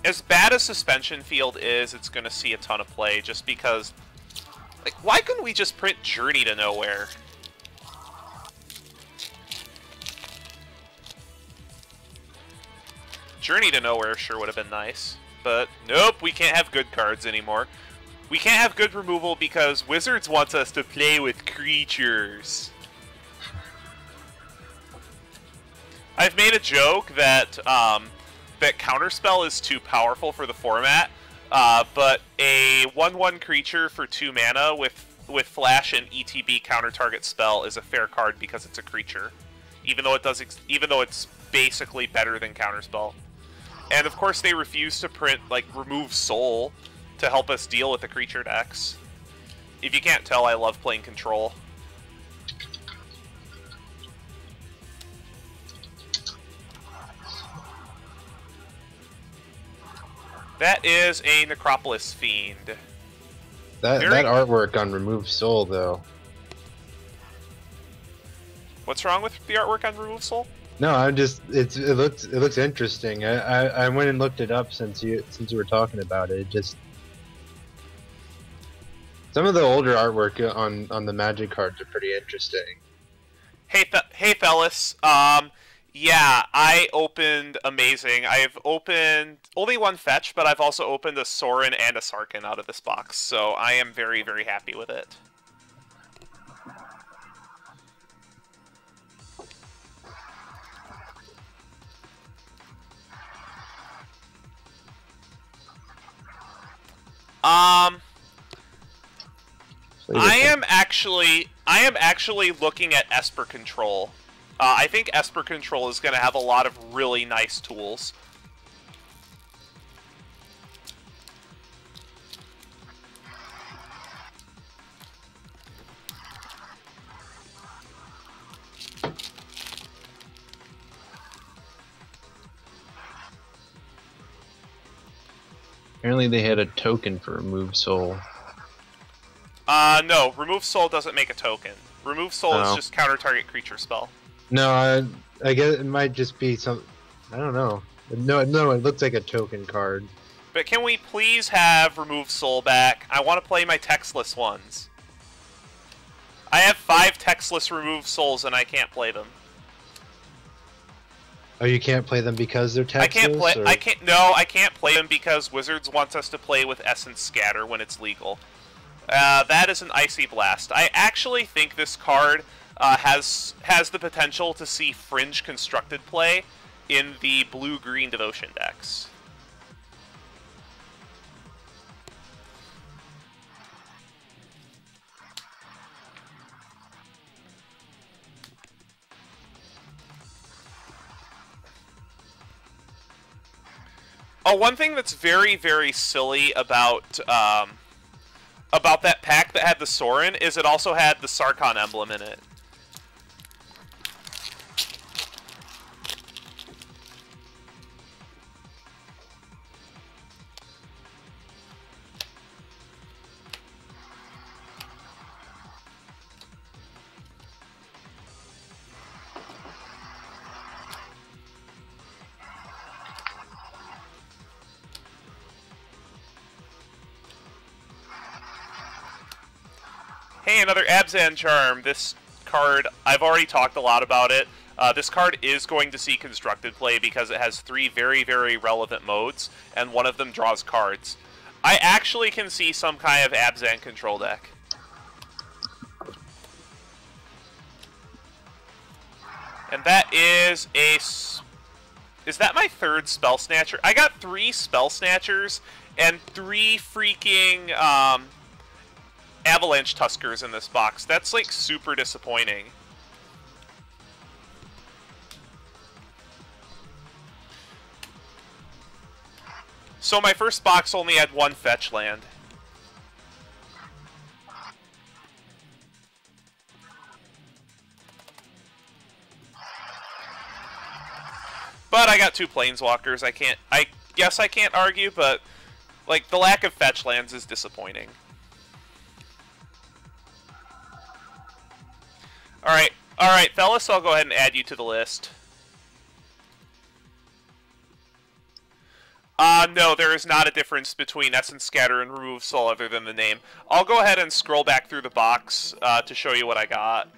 As bad as Suspension Field is, it's going to see a ton of play, just because... why couldn't we just print Journey to Nowhere? Journey to Nowhere sure would have been nice, but nope, we can't have good cards anymore. We can't have good removal because Wizards wants us to play with creatures. I've made a joke that that Counterspell is too powerful for the format, but a 1/1 creature for 2 mana with Flash and ETB counter target spell is a fair card because it's a creature, even though it's basically better than Counterspell. And of course they refuse to print, Remove Soul to help us deal with the creature decks. If you can't tell, I love playing Control. That is a Necropolis Fiend. That artwork on Remove Soul, though. What's wrong with the artwork on Remove Soul? No, I'm just it looks interesting. I went and looked it up since you were talking about it. Just some of the older artwork on the Magic cards are pretty interesting. Hey fellas. Yeah, I opened amazing. I've opened only 1 fetch, but I've also opened a Sorin and a Sarkhan out of this box, so I am very, very happy with it. I I am actually looking at Esper Control. I think Esper Control is going to have a lot of really nice tools. Apparently they had a token for Remove Soul. No, Remove Soul doesn't make a token. Remove Soul is just counter target creature spell. No, I guess it might just be some... I don't know. No, it looks like a token card. But can we please have Remove Soul back? I want to play my textless ones. I have 5 textless Remove Souls and I can't play them. Oh, you can't play them because they're textless? I can't play them because Wizards wants us to play with Essence Scatter when it's legal. That is an Icy Blast. I actually think this card has the potential to see Fringe Constructed play in the blue-green Devotion decks. Oh, one thing that's very, very silly about that pack that had the Sorin is it also had the Sarkhan emblem in it. Hey, another Abzan Charm. This card, I've already talked a lot about it. This card is going to see constructed play because it has 3 very, very relevant modes, and one of them draws cards. I actually can see some kind of Abzan control deck. And that is a... Is that my 3rd Spell Snatcher? I got 3 Spell Snatchers and 3 freaking... Avalanche Tuskers in this box. That's, like, super disappointing. So my first box only had 1 fetch land. But I got 2 Planeswalkers. I guess I can't argue, but, like, the lack of fetch lands is disappointing. Alright, fellas, so I'll go ahead and add you to the list. No, there is not a difference between Essence Scatter and Remove Soul other than the name. I'll go ahead and scroll back through the box to show you what I got.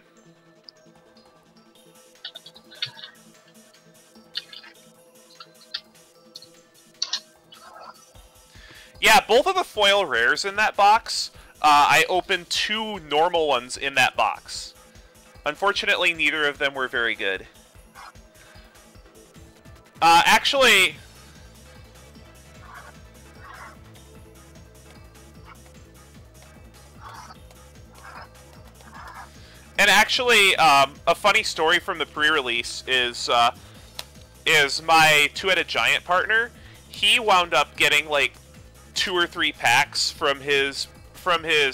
Yeah, both of the foil rares in that box, I opened 2 normal ones in that box. Unfortunately, neither of them were very good. Actually... And actually, a funny story from the pre-release is my two-headed giant partner. He wound up getting like 2 or 3 packs from his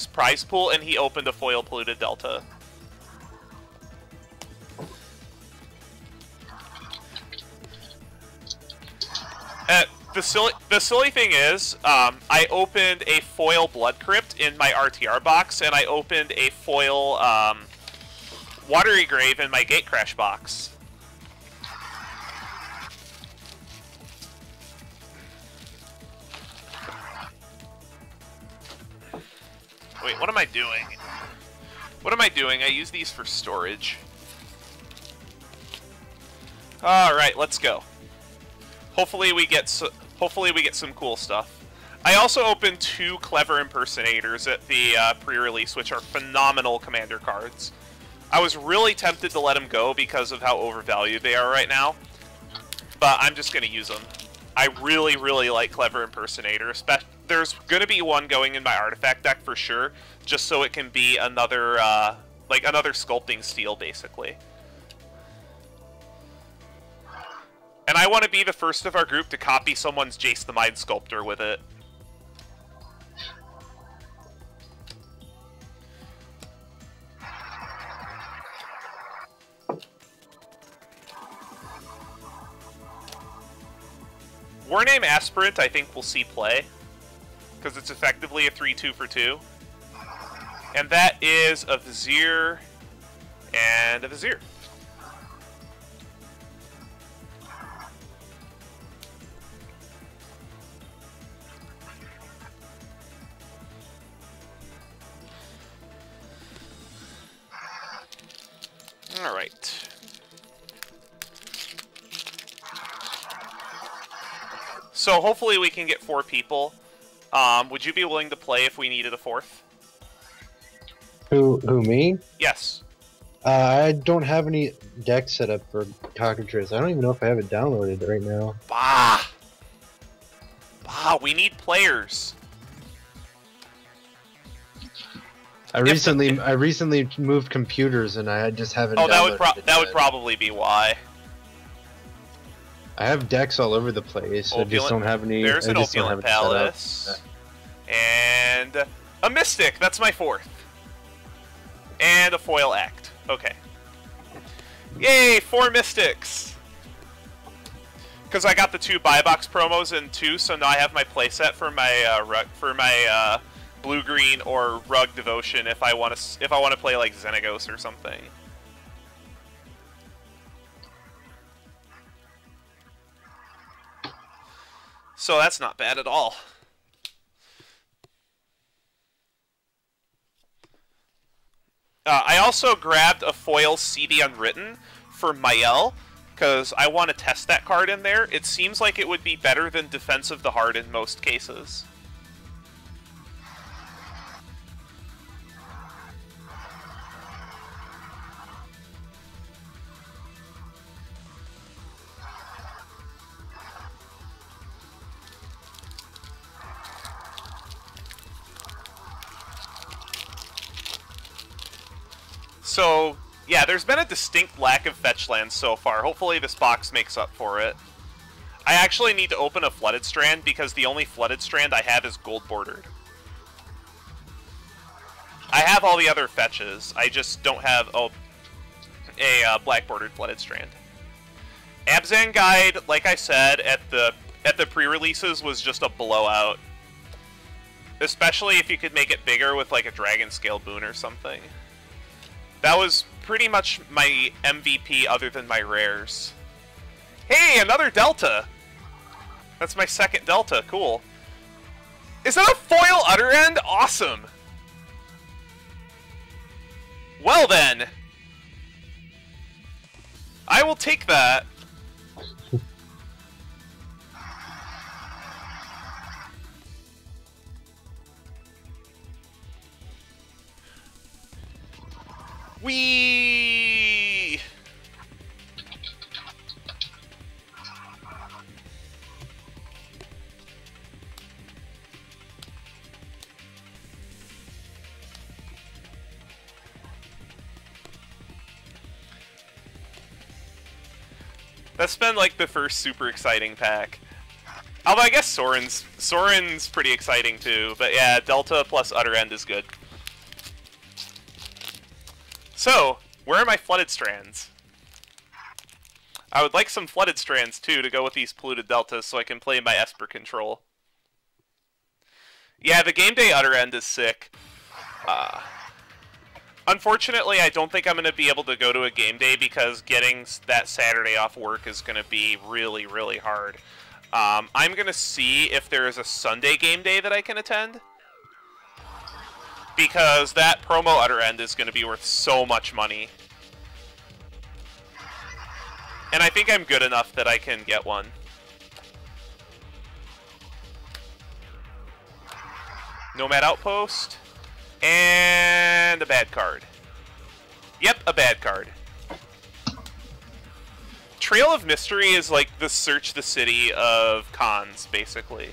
prize pool, and he opened a foil Polluted Delta. The silly thing is, I opened a foil Blood Crypt in my RTR box, and I opened a foil Watery Grave in my Gatecrash box. Wait, what am I doing? What am I doing? I use these for storage. Alright, let's go. Hopefully we get some cool stuff. I also opened 2 Clever Impersonators at the pre-release, which are phenomenal commander cards. I was really tempted to let them go because of how overvalued they are right now, but I'm just going to use them. I really, really like Clever Impersonator. There's going to be one going in my artifact deck for sure, just so it can be another like another sculpting steel, basically. And I want to be the first of our group to copy someone's Jace the Mind Sculptor with it. Warname Aspirant, I think we'll see play, because it's effectively a 3-2 for 2. And that is a Vizier and a Vizier. All right. So hopefully we can get 4 people. Would you be willing to play if we needed a 4th? Who, me? Yes. I don't have any decks set up for Cockatrice. I don't even know if I have it downloaded right now. Bah! Bah, we need players. I recently moved computers and I just haven't. Oh, downloaded that would probably be why. I have decks all over the place. I just don't have any. There's an Opulent Palace. And a Mystic. That's my 4th. And a Foil Act. Okay. Yay, 4 Mystics! Because I got the 2 buy box promos in 2, so now I have my playset for my blue-green or Rug Devotion if I want to play like Xenagos or something. So that's not bad at all. I also grabbed a foil CD Unwritten for Mael, because I want to test that card in there. It seems like it would be better than Defense of the Heart in most cases. So, yeah, there's been a distinct lack of fetch lands so far. Hopefully this box makes up for it. I actually need to open a Flooded Strand because the only Flooded Strand I have is gold bordered. I have all the other fetches. I just don't have a black bordered Flooded Strand. Abzan Guide, like I said at the pre-releases, was just a blowout. Especially if you could make it bigger with like a Dragon Scale Boon or something. That was pretty much my MVP other than my rares. Hey, another Delta! That's my 2nd Delta, cool. Is that a foil Utter End? Awesome! Well then! I will take that. Whee! That's been like the first super exciting pack. Although I guess Soren's pretty exciting too, but yeah, Delta plus Utter End is good. So, where are my Flooded Strands? I would like some Flooded Strands, too, to go with these Polluted Deltas so I can play my Esper Control. Yeah, the Game Day Utter End is sick. Unfortunately, I don't think I'm going to be able to go to a game day because getting that Saturday off work is going to be really, really hard. I'm going to see if there is a Sunday game day that I can attend. Because that promo Utter End is going to be worth so much money. And I think I'm good enough that I can get one. Nomad Outpost. And a bad card. Yep, a bad card. Trail of Mystery is like the Search the City of Khans, basically.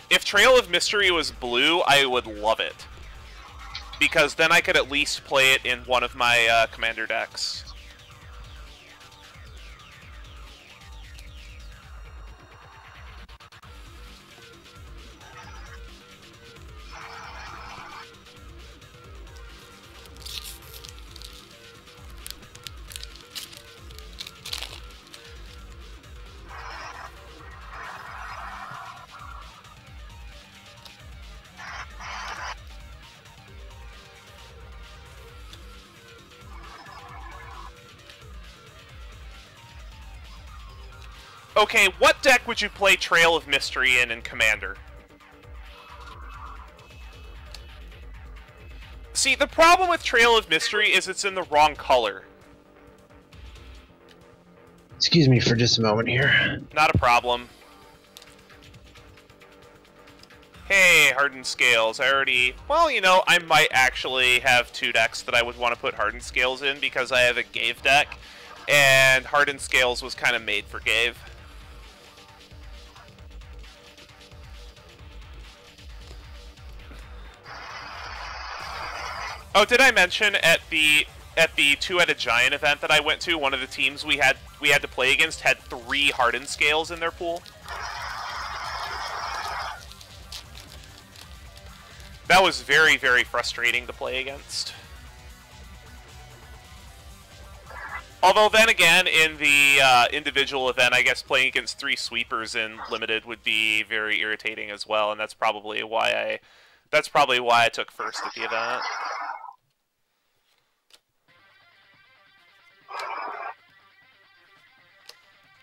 If Trail of Mystery was blue, I would love it. because then I could at least play it in one of my commander decks. Okay, what deck would you play Trail of Mystery in Commander? See, the problem with Trail of Mystery is it's in the wrong color. Excuse me for just a moment here. Not a problem. Hey, Hardened Scales, I already... Well, you know, I might actually have 2 decks that I would want to put Hardened Scales in because I have a Gave deck, and Hardened Scales was kind of made for Gave. Oh, did I mention at the Two-Headed Giant event that I went to, one of the teams we had to play against had 3 Hardened Scales in their pool? That was very, very frustrating to play against. Although then again, in the individual event, I guess playing against 3 sweepers in limited would be very irritating as well, and that's probably why I took first at the event.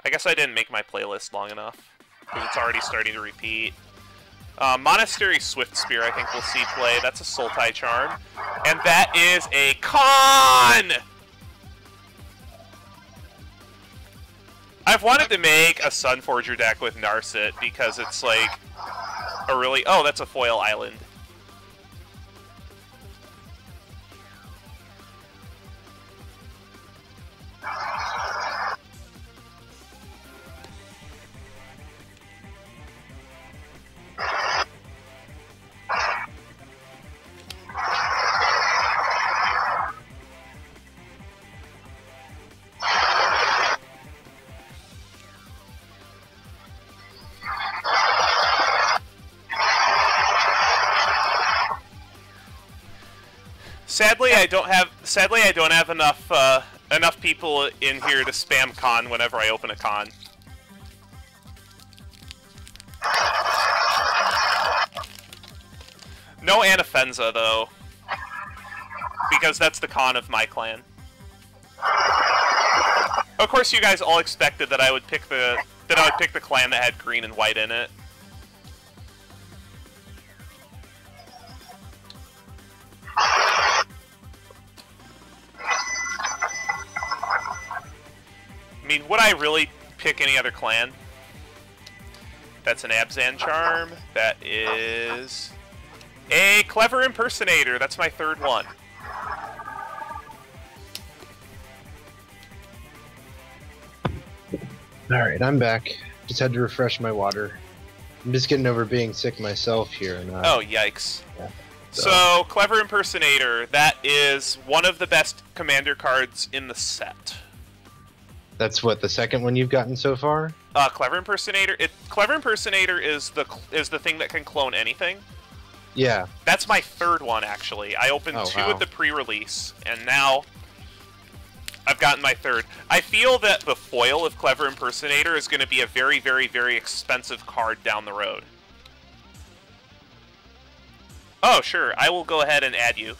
I guess I didn't make my playlist long enough, because it's already starting to repeat. Monastery Swift Spear, I think we'll see play. That's a Sultai Charm. And that is a Khan! I've wanted to make a Sunforger deck with Narset, because it's like a really... Oh, that's a foil island. Sadly, I don't have enough people in here to spam Khan whenever I open a Khan. No Anafenza though, because that's the Khan of my clan. Of course, you guys all expected that I would pick the clan that had green and white in it. I mean, would I really pick any other clan? That's an Abzan Charm. That is a Clever Impersonator. That's my 3rd one. Alright, I'm back. Just had to refresh my water. I'm just getting over being sick myself here. And, oh, yikes. Yeah, so, Clever Impersonator. That is one of the best commander cards in the set. That's what, the 2nd one you've gotten so far? Clever Impersonator. Clever Impersonator is the thing that can clone anything. Yeah. That's my 3rd one, actually. I opened 2 at the pre-release, and now I've gotten my 3rd. I feel that the foil of Clever Impersonator is going to be a very, very, very expensive card down the road. Oh, sure. I will go ahead and add you.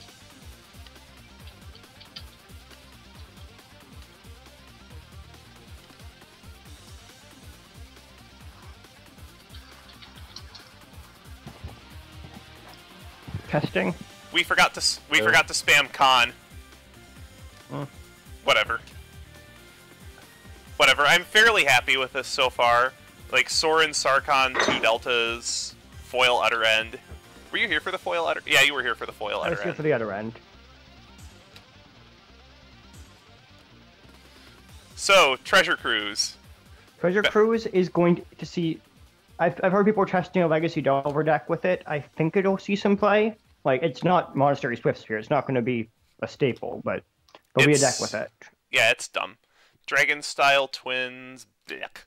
Testing. We forgot to spam Khan. Whatever. Whatever. I'm fairly happy with this so far. Like Sorin, Sarkhan, 2 deltas, foil Utter End. Were you here for the foil Utter? Yeah, you were here for the foil Utter End. I was here for the Utter End. So, Treasure Cruise. Treasure Cruise is going to see... I've heard people testing a Legacy Delver deck with it. I think it'll see some play. Like, it's not Monastery Swift Spear. It's not going to be a staple, but there'll be a deck with it. Yeah, it's dumb. Dragon Style Twins. Blech.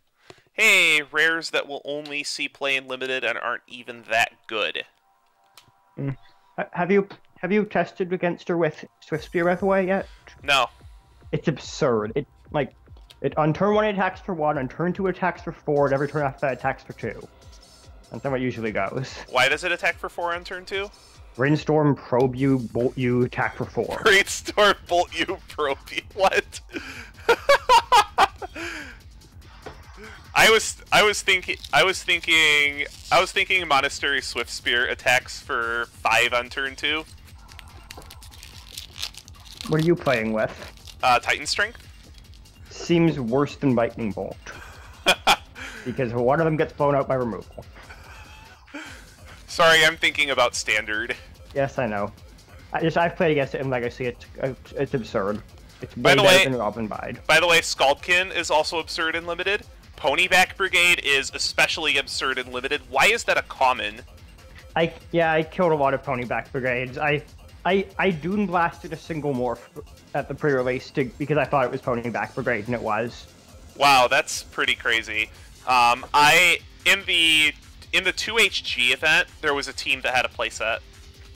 Hey, rares that will only see play in limited and aren't even that good. Have you tested against her with Swift Spear by the way yet? No. It's absurd. It on turn 1 it attacks for 1, on turn 2 it attacks for 4, and every turn after that it attacks for 2. That's how it usually goes. Why does it attack for 4 on turn 2? Brainstorm, probe you, bolt you, attack for 4. Brainstorm, bolt you, probe you. What? I was thinking Monastery Swift Spear attacks for 5 on turn 2. What are you playing with? Titan Strength. Seems worse than Lightning Bolt. Because one of them gets blown out by removal. Sorry, I'm thinking about Standard. Yes, I know. I've played against it in Legacy. It's absurd. It's way By the better way, than Robin Bide. By the way, Scaldkin is also absurd and limited. Ponyback Brigade is especially absurd and limited. Why is that a common? I killed a lot of Ponyback Brigades. I Dune blasted a single morph at the pre-release because I thought it was Ponyback Brigade, and it was. Wow, that's pretty crazy. In the 2HG event, there was a team that had a playset.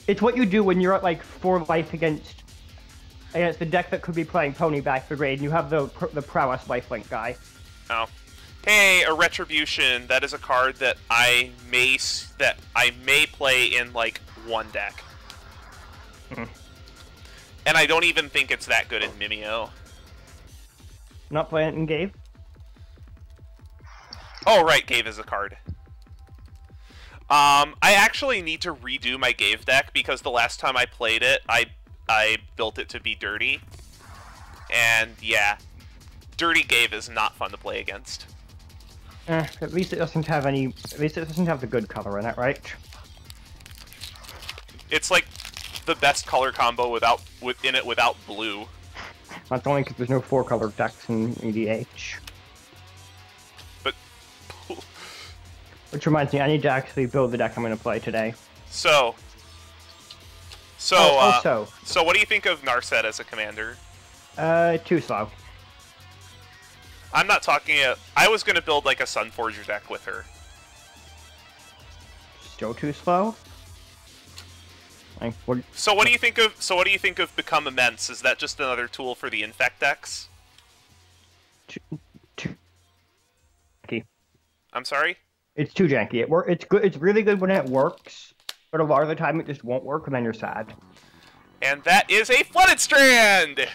It's what you do when you're at like 4 life against the deck that could be playing Ponyback Brigade, and you have the prowess lifelink guy. Oh. Hey, a Retribution. That is a card that I may play in like one deck. And I don't even think it's that good in Mimeo. Not playing it in Gave? Oh right, Gave is a card. I actually need to redo my Gave deck because the last time I played it, I built it to be dirty. And yeah, dirty Gave is not fun to play against. At least it doesn't have any. At least it doesn't have the good color in it, right? It's like the best color combo without blue. That's only because there's no 4-color decks in EDH. But which reminds me, I need to actually build the deck I'm going to play today. So what do you think of Narset as a commander? Too slow. I'm not talking. I was going to build like a Sunforger deck with her. Still too slow. Like, what... So what do you think of Become Immense? Is that just another tool for the Infect decks? Too janky. I'm sorry? It's too janky. It's good. It's really good when it works, but a lot of the time it just won't work, and then you're sad. And that is a Flooded Strand!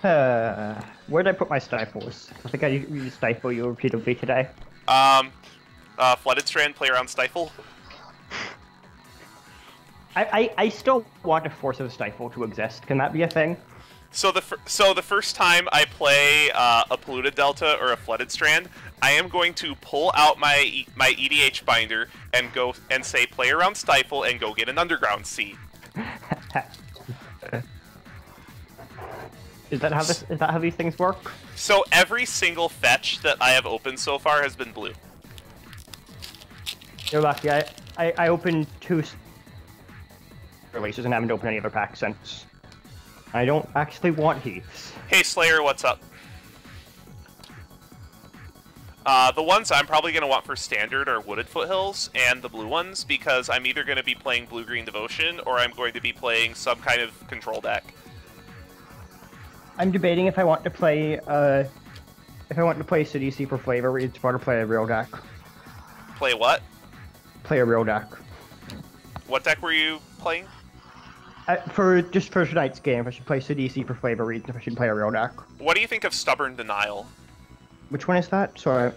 Where did I put my stifles? I think I used stifle you repeatedly today. Flooded Strand, play around Stifle. I still want a Force of Stifle to exist. Can that be a thing? So the first time I play a Polluted Delta or a Flooded Strand, I am going to pull out my EDH binder and go and say play around Stifle and go get an Underground Sea. Is that how these things work? So every single fetch that I have opened so far has been blue. You're lucky. I opened 2 releases and haven't opened any other packs since. I don't actually want Heaths. Hey Slayer, what's up? The ones I'm probably going to want for Standard are Wooded Foothills and the blue ones, because I'm either going to be playing Blue-Green Devotion or I'm going to be playing some kind of control deck. I'm debating if I want to play CDC for flavor reads or to play a real deck. Play what? Play a real deck. What deck were you playing? For tonight's game, if I should play CDC for flavor reads, if I should play a real deck. What do you think of Stubborn Denial? Which one is that? Sorry.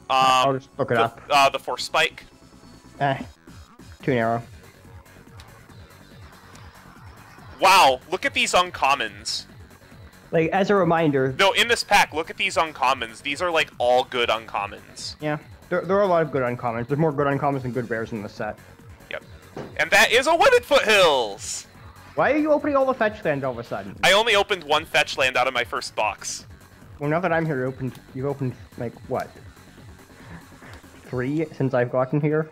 I'll just look it up. The Force Spike. Too narrow. Wow, look at these uncommons. Like, as a reminder... No, in this pack, look at these uncommons. These are, like, all good uncommons. Yeah, there are a lot of good uncommons. There's more good uncommons than good rares in the set. Yep. And that is a Wooded Foothills! Why are you opening all the fetch lands all of a sudden? I only opened 1 fetch land out of my first box. Well, now that I'm here, you've opened, like, what? 3 since I've gotten here?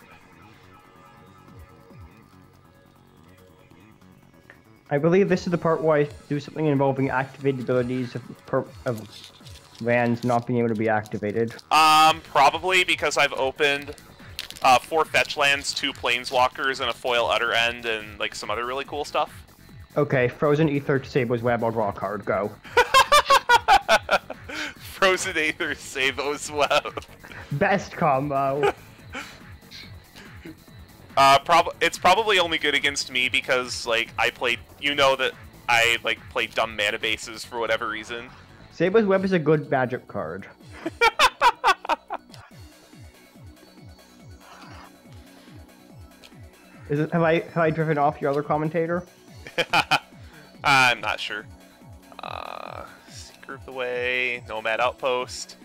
I believe this is the part where I do something involving activated abilities of lands not being able to be activated. Probably because I've opened 4 fetch lands, 2 planeswalkers, and a foil Utter End, and like some other really cool stuff. Okay, Frozen Ether Sable's Web, I'll draw a card, go. Frozen Aether Sabo's Web. Best combo. It's probably only good against me because, like, I played... You know that I, like, play dumb mana bases for whatever reason. Sable's Web is a good magic card. Have I driven off your other commentator? I'm not sure. Secret of the Way, Nomad Outpost,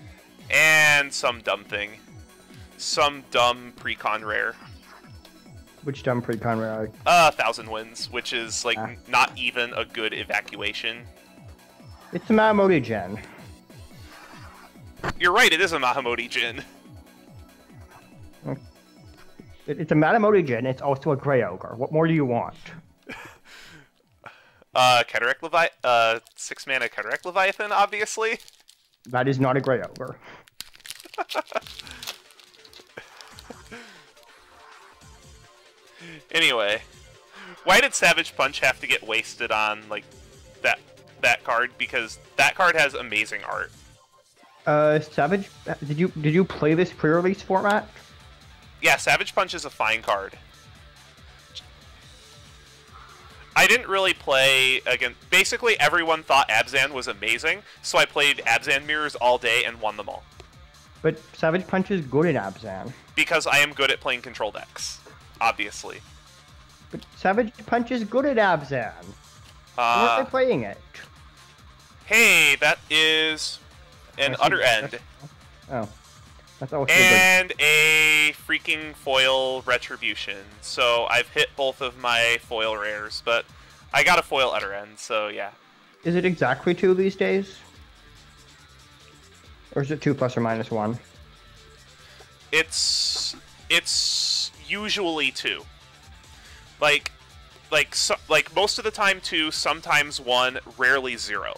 and some dumb thing. Some dumb precon rare. Which dumb precon rare? 1,000 Winds, which is, like, not even a good evacuation. It's a Mahamoti Gen. You're right, it is a Mahamoti Jin. It's a Mahamoti Gen, it's also a Grey Ogre. What more do you want? Cataract Leviathan, 6 mana Cataract Leviathan, obviously. That is not a Grey Ogre. Anyway, why did Savage Punch have to get wasted on, like, that card? Because that card has amazing art. Savage, did you play this pre-release format? Yeah, Savage Punch is a fine card. I didn't really play against... Basically, everyone thought Abzan was amazing, so I played Abzan Mirrors all day and won them all. But Savage Punch is good in Abzan. Because I am good at playing control decks, obviously. But Savage Punch is good at Abzan. Why aren't they playing it? Hey, that is an Utter End. Oh. That's also and good. A freaking foil Retribution. So I've hit both of my foil rares, but I got a foil Utter End, so yeah. Is it exactly 2 these days? Or is it 2 plus or minus 1? It's usually 2. Like most of the time 2, sometimes 1, rarely 0.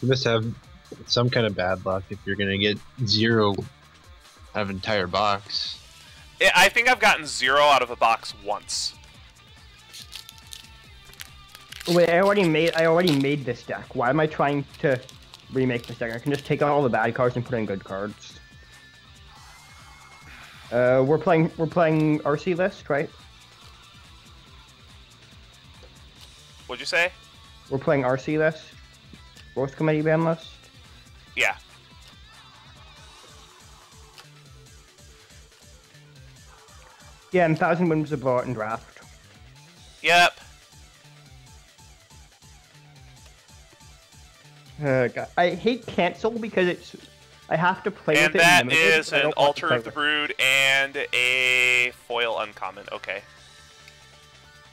You must have some kind of bad luck if you're gonna get 0 out of an entire box. I think I've gotten 0 out of a box once. Wait, I already made this deck. Why am I trying to remake this deck? I can just take out all the bad cards and put in good cards. We're playing RC list, right? What'd you say? We're playing RC list. Growth Committee ban list? Yeah. Yeah, and 1,000 Winds of Blowout and Draft. Yep. God. I hate cancel because I have to play and with it. And that is an Altar of the Brood and a foil uncommon. Okay.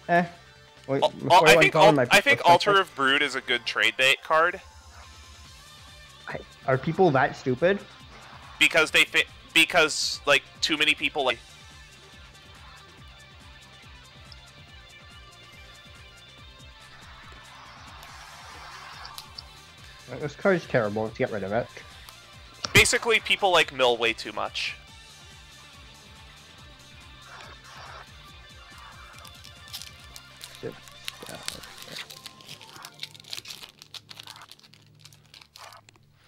Wait, I think Altar of Brood is a good trade bait card. Are people that stupid? Because because like too many people like. This card is terrible. Let's get rid of it. Basically, people like mill way too much.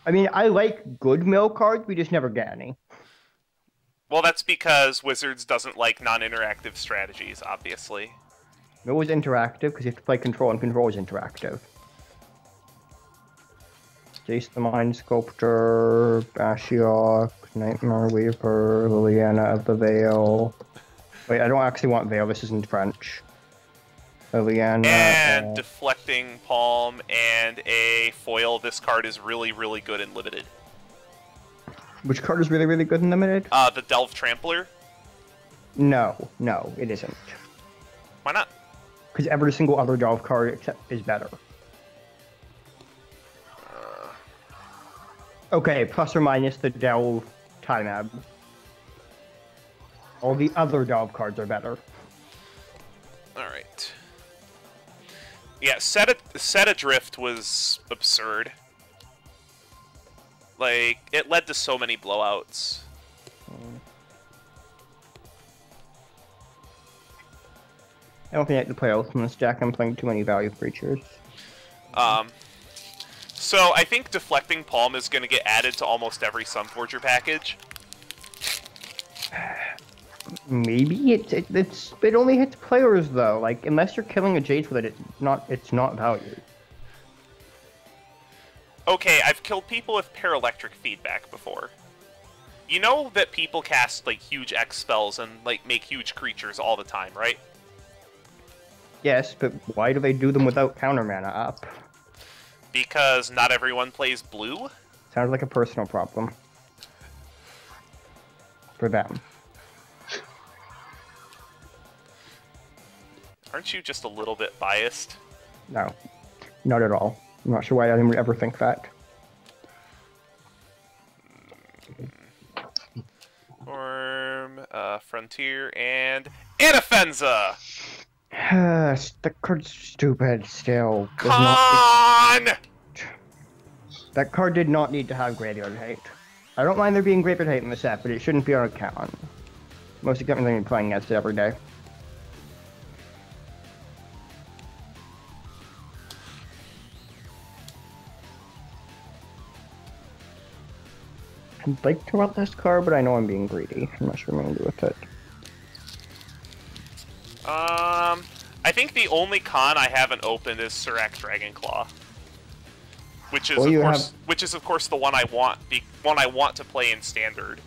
I mean, I like good mill cards, we just never get any. Well, that's because Wizards doesn't like non-interactive strategies, obviously. Mill is interactive because you have to play control, and control is interactive. Jace the Mind Sculptor, Ashiok, Nightmare Weaver, Liliana of the Veil. Wait, I don't actually want Veil, this isn't French. Liliana. And Deflecting Palm and a foil. This card is really, really good in limited. Which card is really, really good in limited? The Delve Trampler. No, it isn't. Why not? Because every single other Delve card is better. Okay, plus or minus the Delve Time Ab. All the other Delve cards are better. Alright. Yeah, set Adrift was absurd. Like, it led to so many blowouts. I don't think I have to play Oath in this deck. I'm playing too many value creatures. So I think Deflecting Palm is going to get added to almost every Sunforger package. Maybe it only hits players though. Like unless you're killing a Jace with it, it's not valued. Okay, I've killed people with Paraelectric feedback before. You know that people cast like huge X spells and like make huge creatures all the time, right? Yes, but why do they do them without counter mana up? Because not everyone plays blue? Sounds like a personal problem. For them. Aren't you just a little bit biased? No. Not at all. I'm not sure why anyone would ever think that. Storm, Frontier, and Anafenza! That card's stupid still. Khan! That card did not need to have Graveyard Hate. I don't mind there being Graveyard Hate in the set, but it shouldn't be on account. Most definitely be playing against it every day. I'd like to want this card, but I know I'm being greedy. I'm not sure what I'm gonna do with it. I think the only con I haven't opened is Surak Dragonclaw, which is of course the one I want to play in Standard.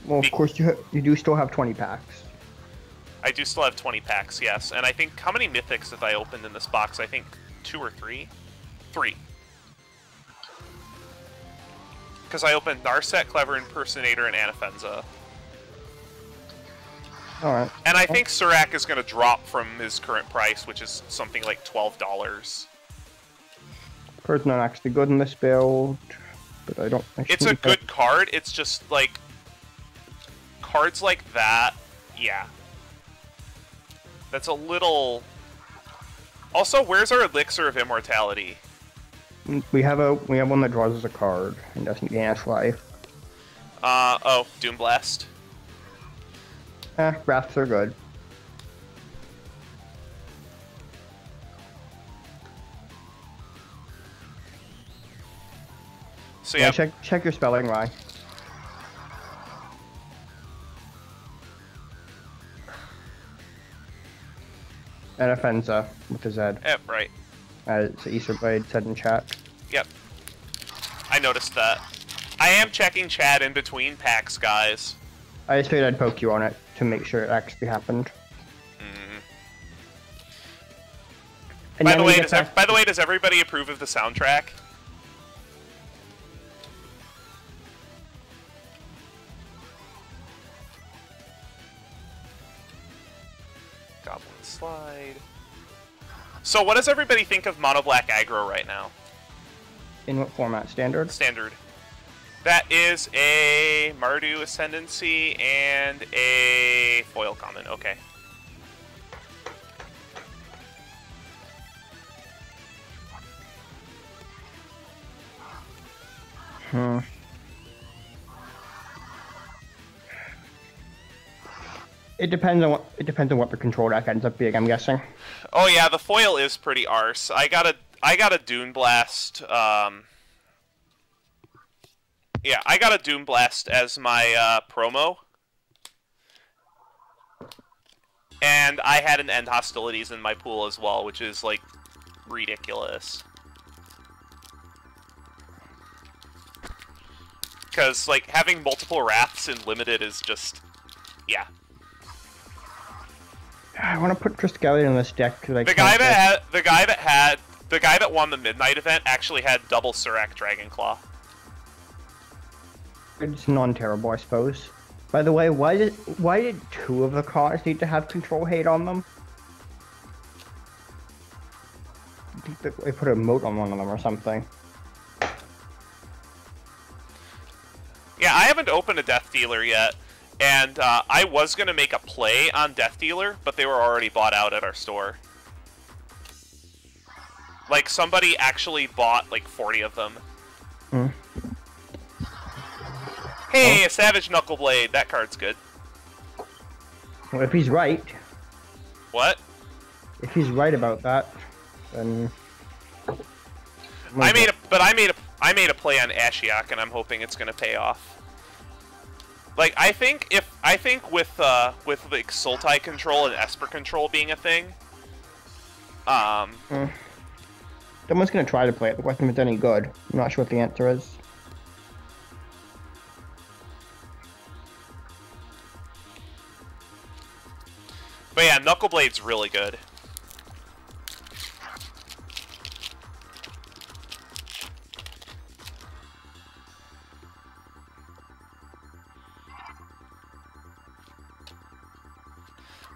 Well, of course you do still have 20 packs. I do still have 20 packs, yes, and I think how many Mythics have I opened in this box? I think 2 or 3, 3. Because I opened Narset, Clever Impersonator, and Anafenza. Alright. And I think Surak is going to drop from his current price, which is something like $12. Card's not actually good in this build, but I don't... It's a good card, it's just, like... Cards like that, yeah. That's a little... Also, where's our Elixir of Immortality? We have one that draws us a card and doesn't gain us life. Oh, Doomblast. Wraths are good. So yeah, check your spelling, Rye. Anafenza with a Z. Yep, right. It's Easterblade said in chat. Yep. I noticed that. I am checking chat in between packs, guys. I just figured I'd poke you on it to make sure it actually happened. By the way, does everybody approve of the soundtrack? Goblin Slide. So what does everybody think of Mono Black Aggro right now? In what format? Standard? Standard. That is a Mardu Ascendancy and a foil common. Okay. It depends on what the control deck ends up being, I'm guessing. Oh yeah, the foil is pretty arse. I got a Dune Blast. Yeah, I got a Doom Blast as my promo. And I had an End Hostilities in my pool as well, which is, like, ridiculous. Because, like, having multiple Wraths in Limited is just... yeah. I want to put Triskelion in this deck because the guy that won the Midnight event actually had double Surak Dragonclaw. It's non-terrible, I suppose. By the way, why did 2 of the cards need to have control hate on them? I think that they put a moat on one of them or something. Yeah, I haven't opened a Death Dealer yet. And I was going to make a play on Death Dealer, but they were already bought out at our store. Like, somebody actually bought, like, 40 of them. Hmm. Hey, a Savage Knuckleblade. That card's good. Well, if he's right. What? If he's right about that, then... I made a play on Ashiok, and I'm hoping it's going to pay off. Like, I think with like Sultai control and Esper control being a thing, Someone's gonna try to play it. The question if it's any good. I'm not sure what the answer is. But yeah, Knuckleblade's really good.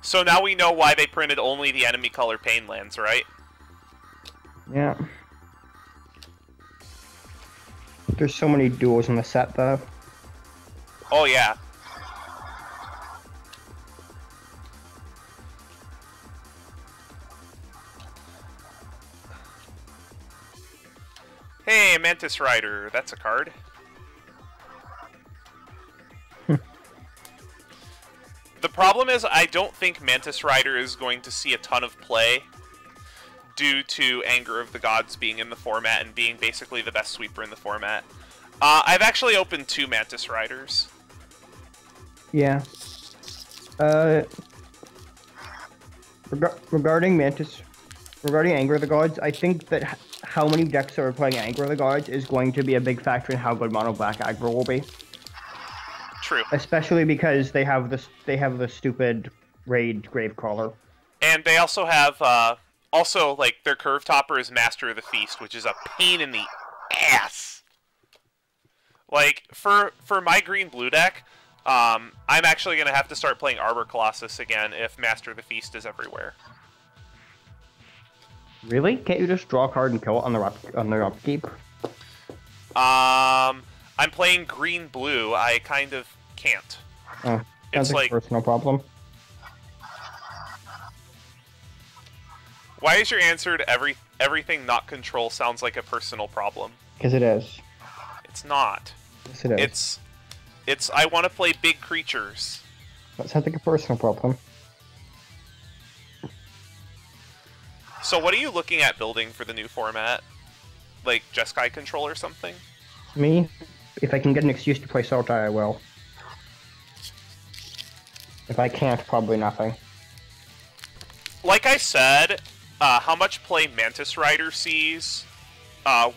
So now we know why they printed only the enemy color pain lands, right? Yeah. There's so many duels in the set, though. Oh, yeah. Hey, Mantis Rider. That's a card. The problem is I don't think Mantis Rider is going to see a ton of play due to Anger of the Gods being in the format and being basically the best sweeper in the format. I've actually opened 2 Mantis Riders. Yeah. Regarding Anger of the Gods, I think that how many decks are playing Anger of the Gods is going to be a big factor in how good Mono Black Aggro will be. True. Especially because they have the stupid Raid Gravecrawler. And they also have like their curve topper is Master of the Feast, which is a pain in the ass. Like for my green blue deck, I'm actually gonna have to start playing Arbor Colossus again if Master of the Feast is everywhere. Really? Can't you just draw a card and kill it on the upkeep? I'm playing green blue. I kind of can't. Oh, sounds like a personal problem. Why is your answer to everything not control sounds like a personal problem? Because it is. It's not. Yes, it is. It's I want to play big creatures. That sounds like a personal problem. So what are you looking at building for the new format? Like Jeskai control or something? Me? If I can get an excuse to play Sultai, I will. If I can't, probably nothing. Like I said, how much play Mantis Rider sees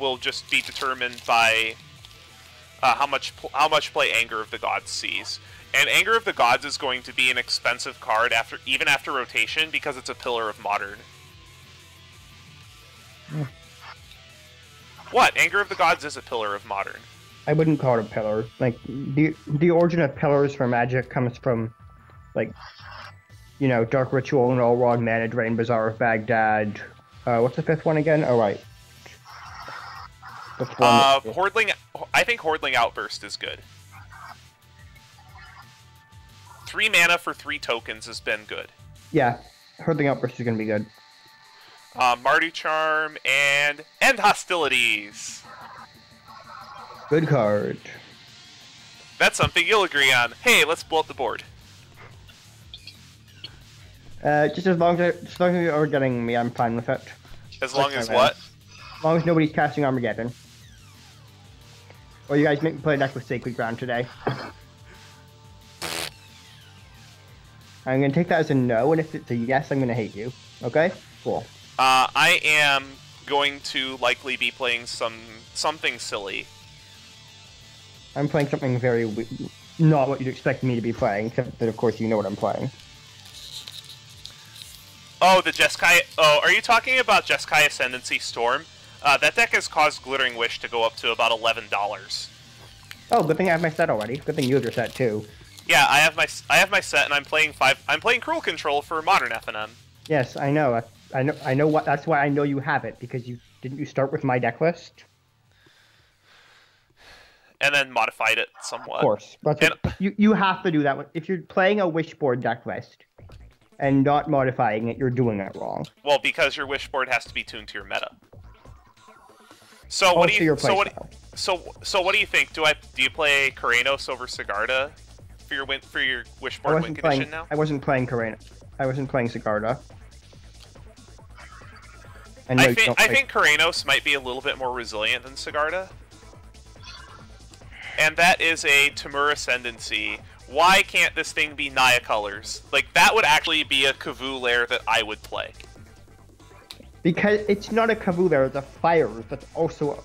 will just be determined by how much play Anger of the Gods sees. And Anger of the Gods is going to be an expensive card even after rotation because it's a pillar of Modern. Yeah. What? Anger of the Gods is a pillar of Modern. I wouldn't call it a pillar. Like, the origin of pillars for Magic comes from, like, you know, Dark Ritual and Olrog, Mana Drain, Bazaar of Baghdad. What's the 5th one again? Oh, right. Hordling. I think Hordling Outburst is good. 3 mana for 3 tokens has been good. Yeah, Hordling Outburst is going to be good. Mardu Charm and End Hostilities. Good card. That's something you'll agree on. Hey, let's blow up the board. Just as long as you're getting me, I'm fine with it. As long as what? As long as nobody's casting Armageddon. Or you guys make me play a deck with Sacred Ground today. I'm gonna take that as a no, and if it's a yes, I'm gonna hate you. Okay? Cool. I am going to likely be playing something silly. I'm playing something very not what you'd expect me to be playing, except that of course you know what I'm playing. Oh, the Jeskai... Oh, are you talking about Jeskai Ascendancy Storm? That deck has caused Glittering Wish to go up to about $11. Oh, good thing I have my set already. Good thing you have your set too. Yeah, I have my set, and I'm playing Cruel Control for Modern FNM. Yes, I know. I know what. That's why I know you have it, because you didn't you start with my deck list. and then modified it somewhat. Of course, but you have to do that. If you're playing a wishboard deck list and not modifying it, you're doing it wrong. Well, because your wishboard has to be tuned to your meta. So what do you so what do you think? Do you play Karanos over Sigarda for your wishboard win condition now? I wasn't playing Karanos. I wasn't playing Sigarda. I think Karanos might be a little bit more resilient than Sigarda. And that is a Temur Ascendancy. Why can't this thing be Naya colors? Like, that would actually be a Kavu lair that I would play. Because it's not a Kavu lair, it's a fire that's also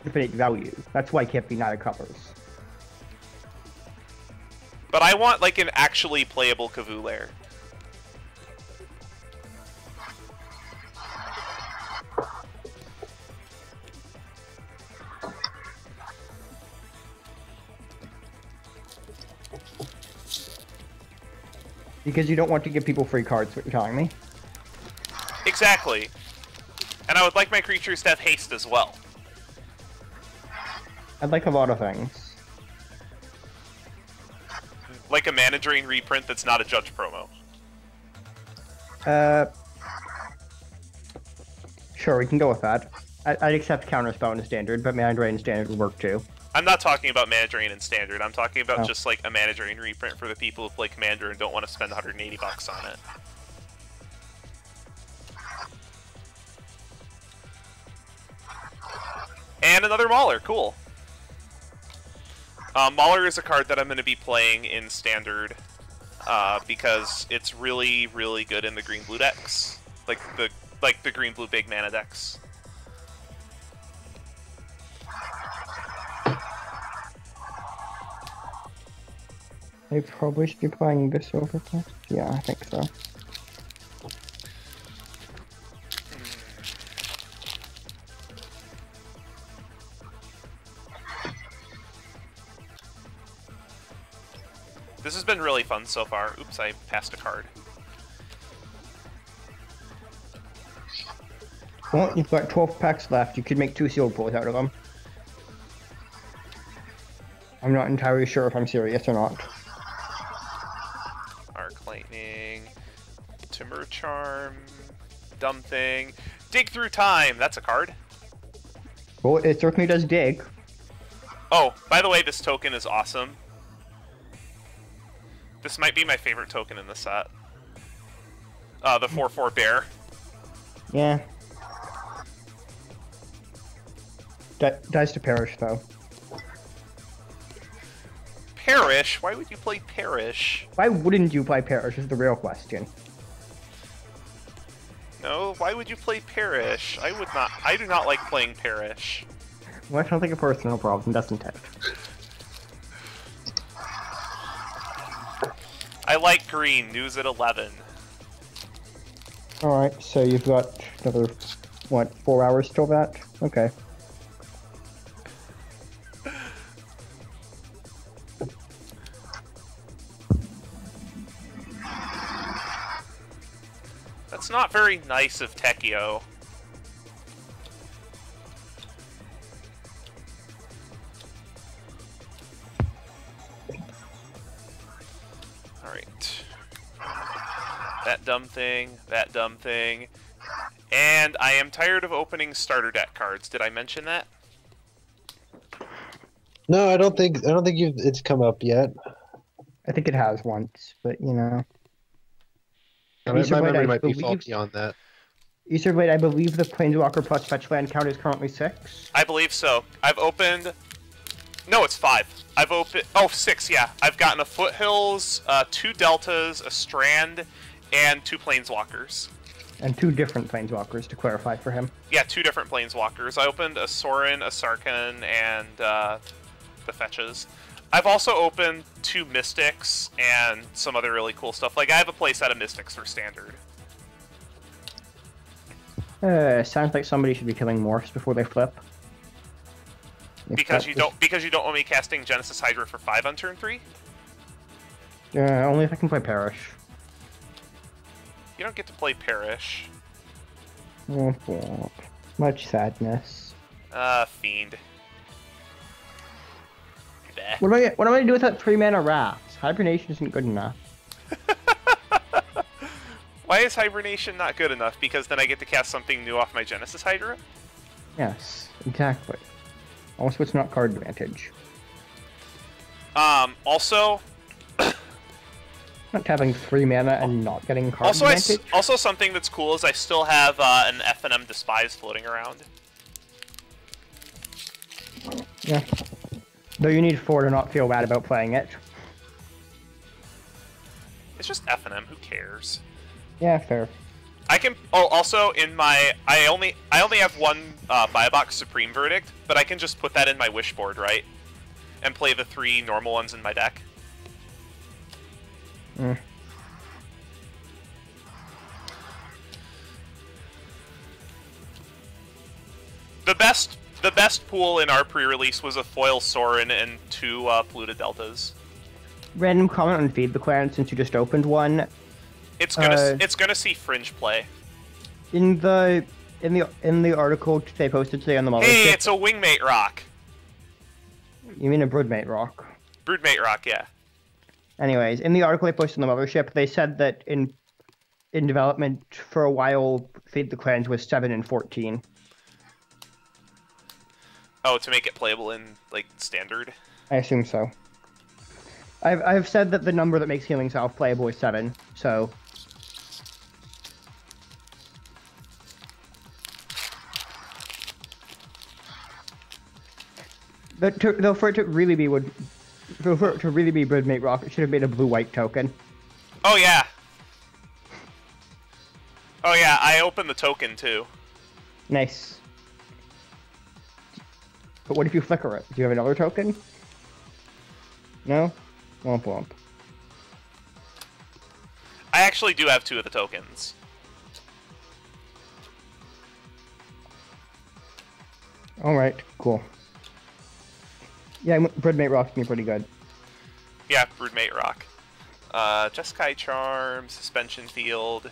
infinite value. That's why it can't be Naya colors. But I want, like, an actually playable Kavu lair. Because you don't want to give people free cards, what you're telling me? Exactly. And I would like my creatures to have haste as well. I'd like a lot of things. Like a mana drain reprint that's not a Judge promo. Sure, we can go with that. I'd accept Counterspell in Standard, but Mana Drain in Standard would work too. I'm not talking about Mana Drain in Standard. I'm talking about just like a Mana Drain reprint for the people who play Commander and don't want to spend 180 bucks on it. And another Mauler, cool. Mauler is a card that I'm going to be playing in Standard because it's really, really good in the green-blue decks, like the green-blue big mana decks. I probably should be playing this overcast. Yeah, I think so. This has been really fun so far. Oops, I passed a card. Well, you've got 12 packs left. You could make 2 sealed pools out of them. I'm not entirely sure if I'm serious or not. Arc Lightning, Timber Charm, Dumb Thing, Dig Through Time. That's a card. Well, it certainly does dig. Oh, by the way, this token is awesome. This might be my favorite token in the set. The 4/4 bear. Yeah. Dies to perish, though. Perish? Why would you play Perish? Why wouldn't you play Perish is the real question. No, why would you play Perish? I would not. I do not like playing Perish. Well, that sounds like a personal problem, doesn't it? I like green. News at 11. Alright, so you've got another, what, 4 hours till that? Okay. That's not very nice of Tekio. Alright. That dumb thing, that dumb thing. And I am tired of opening starter deck cards. Did I mention that? No, I don't think it's come up yet. I think it has once, but you know. My memory might be faulty on that. Easter Blade, I believe the Planeswalker plus fetch land count is currently 6. I believe so. I've opened... No, it's 5. I've opened... Oh, 6, yeah. I've gotten a Foothills, 2 Deltas, a Strand, and 2 Planeswalkers. And 2 different Planeswalkers, to clarify for him. Yeah, 2 different Planeswalkers. I opened a Sorin, a Sarkhan, and the Fetches. I've also opened 2 Mystics and some other really cool stuff. Like, I have a playset of Mystics for Standard. Sounds like somebody should be killing morphs before they flip. Because you don't want me casting Genesis Hydra for 5 on turn 3? Only if I can play Perish. You don't get to play Perish. Oh, much sadness. Fiend. What am I gonna do with that 3-mana Wrath? Hibernation isn't good enough. Why is Hibernation not good enough? Because then I get to cast something new off my Genesis Hydra? Yes, exactly. Also, it's not card advantage. Also... Not having 3 mana and not getting card advantage. Also, something that's cool is I still have an F&M Despise floating around. Yeah. Though you need 4 to not feel bad about playing it. It's just F&M, who cares? Yeah, fair. I can... Oh, also, in my... I only have one Buy a Box Supreme Verdict, but I can just put that in my wish board, right? And play the 3 normal ones in my deck. Mm. The best pool in our pre-release was a foil Sorin and 2 Polluted Deltas. Random comment on Feed the Clan since you just opened one. It's gonna see Fringe play. In the article they posted today on the Mothership. Hey, it's a Wingmate Rock. You mean a Broodmate Rock? Broodmate Rock, yeah. Anyways, in the article they posted on the Mothership, they said that in development for a while, Feed the Clans was 7 and 14. Oh, to make it playable in like standard. I assume so. I've said that the number that makes Healing Salve playable is 7, so. Though for it to really be Broodmate Rock, it should have been a blue-white token. Oh yeah. Oh yeah, I opened the token too. Nice. But what if you flicker it? Do you have another token? No? Womp womp. I actually do have 2 of the tokens. Alright, cool. Yeah, Broodmate Rock's been pretty good. Yeah, Broodmate Rock. Jeskai Charm, Suspension Field,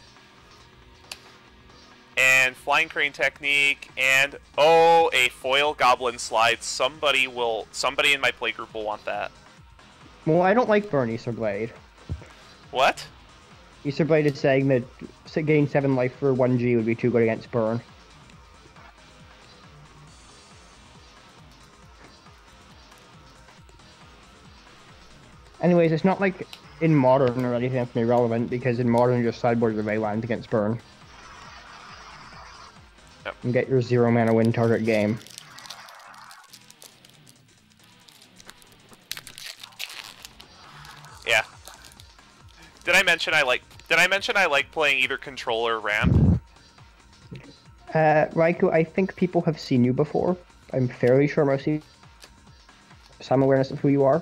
and Flying Crane Technique, and oh, a foil Goblin Slide. Somebody in my playgroup will want that. Well, I don't like Burn Aetherblade. What? Aetherblade is saying that gain 7 life for 1G would be too good against Burn. Anyways, it's not like in Modern or anything that's irrelevant, because in Modern you just sideboard your Leyline against Burn. Yep. And get your 0 mana win target game. Yeah. Did I mention I like playing either Control or Ramp? Raikou, I think people have seen you before. I'm fairly sure most of you have some awareness of who you are.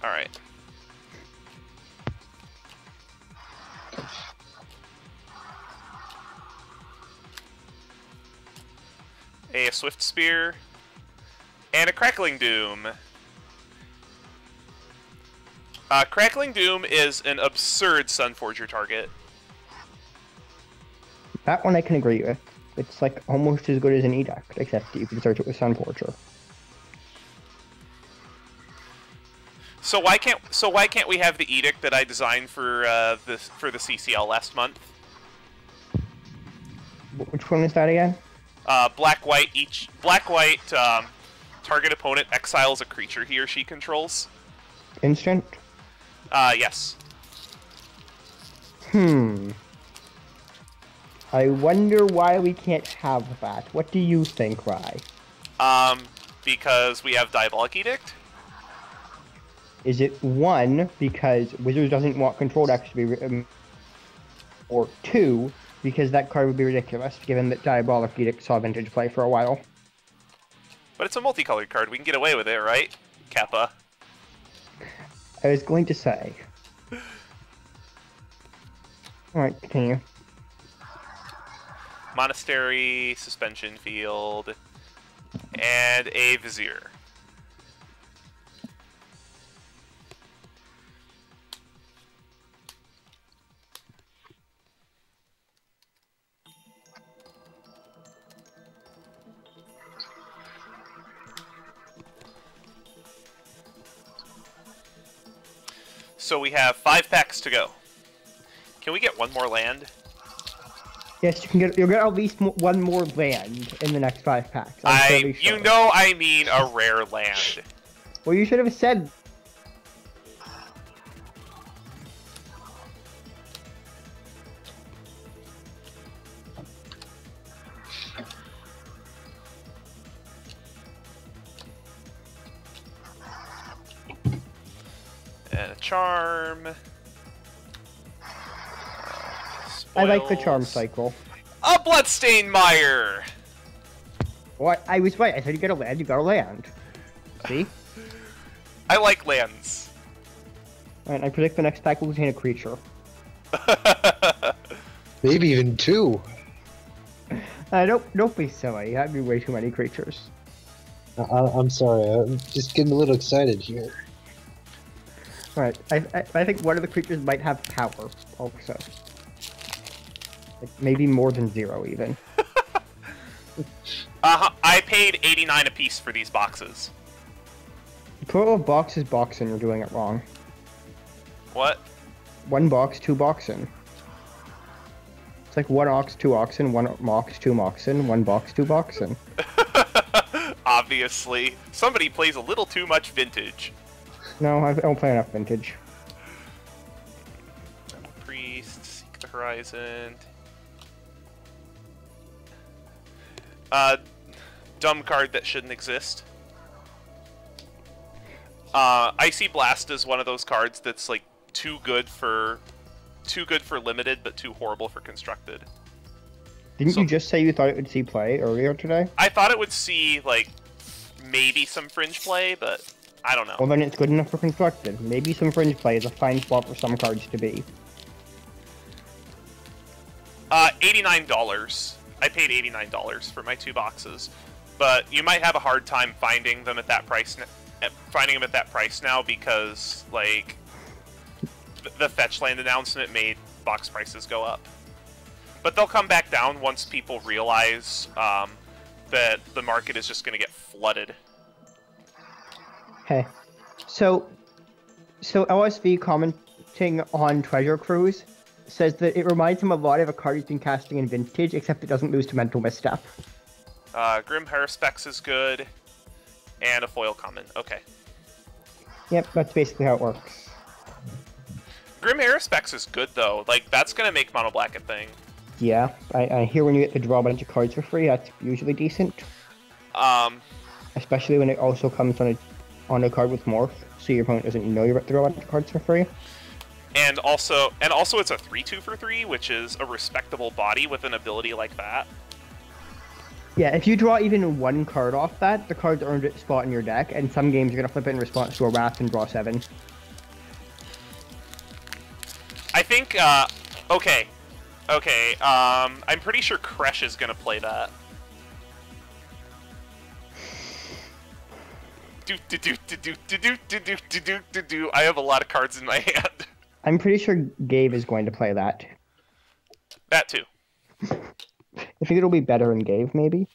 Alright. A Swift Spear. And a Crackling Doom. Crackling Doom is an absurd Sunforger target. That one I can agree with. It's like almost as good as an Edict, except that you can search it with Sunforger. So why can't we have the Edict that I designed for the CCL last month? Which one is that again? Black white target opponent exiles a creature he or she controls. Instant? Yes. I wonder why we can't have that. What do you think, Rai? Because we have Diabolic Edict. Is it 1, because Wizards doesn't want control decks to be... or 2, because that card would be ridiculous, given that Diabolic Edict saw vintage play for a while. But it's a multicolored card. We can get away with it, right? Kappa. I was going to say... Alright, continue. Monastery, Suspension Field, and a Vizier. So we have 5 packs to go. Can we get one more land? Yes, you'll get at least one more land in the next 5 packs. I'm fairly sure. You know I mean a rare land. Well, you should have said. And a charm. I like the charm cycle. A Bloodstained Mire! What? I was right. I said you get a land, you got a land. See? I like lands. Alright, I predict the next pack will contain a creature. Maybe even 2. Don't be silly. That'd be way too many creatures. I'm sorry. I'm just getting a little excited here. Alright, I think one of the creatures might have power, also. Like, maybe more than 0, even. I paid 89 apiece for these boxes. The total of box is boxing, you're doing it wrong. What? 1 box, 2 boxing. It's like 1 ox, 2 oxen, 1 mox, 2 moxen, 1 box, 2 boxen. Obviously. Somebody plays a little too much Vintage. No, I don't play enough Vintage. Priest, Seek the Horizon. Dumb card that shouldn't exist. Icy Blast is one of those cards that's like too good for limited, but too horrible for constructed. Didn't you just say you thought it would see play earlier today? I thought it would see like maybe some fringe play, but I don't know. Well, then it's good enough for constructed. Maybe some fringe play is a fine spot for some cards to be. $89. I paid $89 for my 2 boxes, but you might have a hard time finding them at that price. Finding them at that price now because like the fetch land announcement made box prices go up. But they'll come back down once people realize that the market is just going to get flooded. Okay, so LSV commenting on Treasure Cruise says that it reminds him a lot of a card he's been casting in Vintage, except it doesn't lose to Mental Misstep. Grim Haruspex is good, and a foil common. Okay. Yep, that's basically how it works. Grim Haruspex is good though. Like that's gonna make Mono Black a thing. Yeah, I hear when you get to draw a bunch of cards for free, that's usually decent. Especially when it also comes on a card with Morph, so your opponent doesn't know you're about to draw a bunch of cards for free. And also it's a 3/2 for 3, which is a respectable body with an ability like that. Yeah, if you draw even 1 card off that, the card's earned its spot in your deck, and some games you're gonna flip it in response to a Wrath and draw 7. I think, okay, I'm pretty sure Kresh is gonna play that. I have a lot of cards in my hand. I'm pretty sure Gabe is going to play that. That too. I think it'll be better in Gabe, maybe.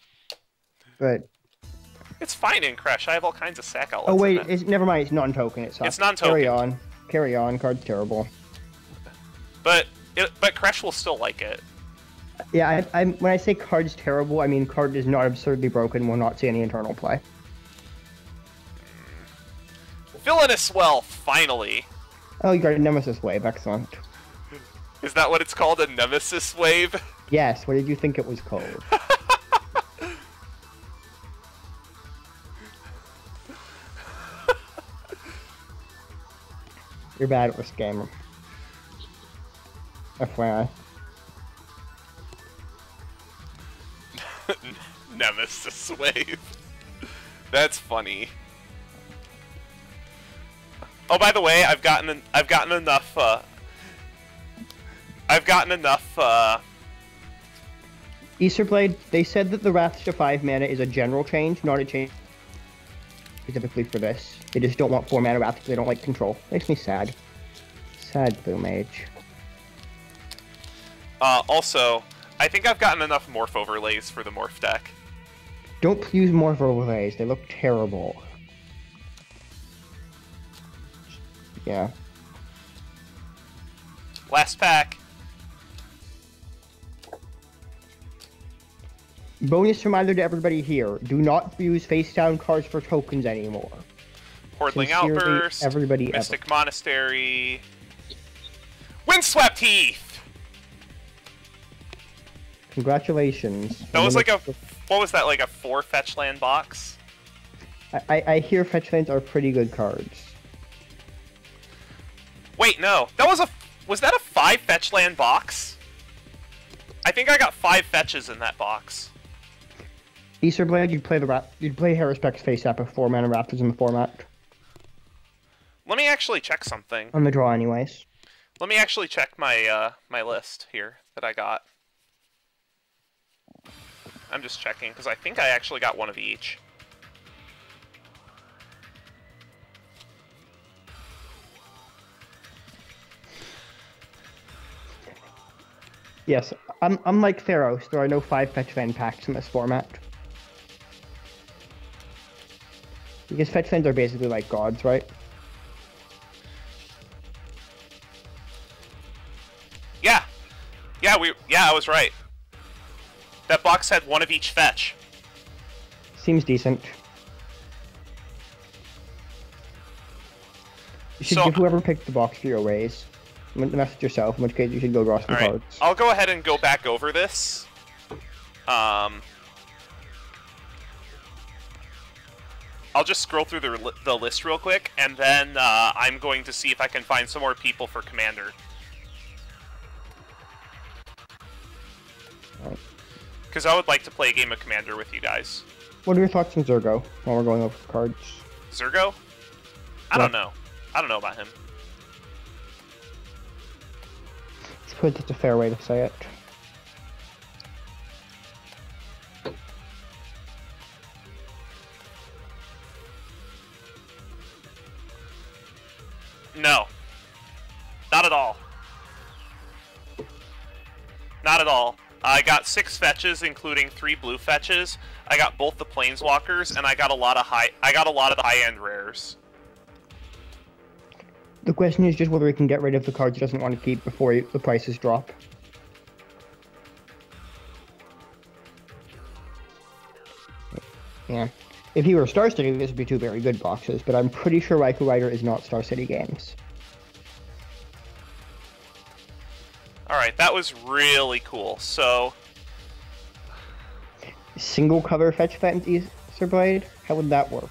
But it's fine in Kresh. I have all kinds of sack outlets. Oh wait, never mind. It's non-token. It sucks. It's non-token. Carry on. Card's terrible. But Kresh will still like it. Yeah, when I say card's terrible, I mean card is not absurdly broken. Will not see any internal play. Villainous Well, finally. Oh, you got a Nemesis Wave. Excellent. Is that what it's called? A Nemesis Wave? Yes. What did you think it was called? You're bad at this game. FYI. Nemesis Wave. That's funny. Oh, by the way, I've gotten enough. Easterblade. They said that the Wrath to 5 mana is a general change, not a change specifically for this. They just don't want 4 mana Wrath because they don't like control. Makes me sad. Sad, Blue Mage. Also, I think I've gotten enough Morph overlays for the Morph deck. Don't use Morph overlays. They look terrible. Yeah. Last pack. Bonus reminder to everybody here: do not use face down cards for tokens anymore. Portling Sincerely, Outburst. everybody Mystic ever. Monastery. Windswept Heath. Congratulations. That was like a. What was that? Like a 4 fetch land box? I hear fetch lands are pretty good cards. Wait, no. That was a. Was that a 5 fetch land box? I think I got 5 fetches in that box. Easterblade, you'd play Harrispeck's face up if 4 mana Raptors in the format. Let me actually check something. On the draw, anyways. Let me actually check my my list here that I got. I'm just checking because I think I actually got one of each. Yes, unlike Theros, there are no 5 fetch land packs in this format. Because fetch lands are basically like gods, right? Yeah. Yeah, I was right. That box had one of each fetch. Seems decent. You should So- give whoever picked the box for your raise. Message yourself, in which case you should go draw some Alright, cards. I'll go ahead and go back over this. I'll just scroll through the list real quick, and then I'm going to see if I can find some more people for Commander. Because I would like to play a game of Commander with you guys. What are your thoughts on Zurgo while we're going over the cards? Zurgo? I don't know. I don't know about him. I suppose that's a fair way to say it. No. Not at all. Not at all. I got 6 fetches, including 3 blue fetches. I got both the planeswalkers, and I got a lot of the high-end rares. The question is just whether he can get rid of the cards he doesn't want to keep before the prices drop. Yeah. If he were Star City, this would be 2 very good boxes, but I'm pretty sure Raikou Rider is not Star City Games. Alright, that was really cool. So, Single cover fetch fence, Easterblade? How would that work?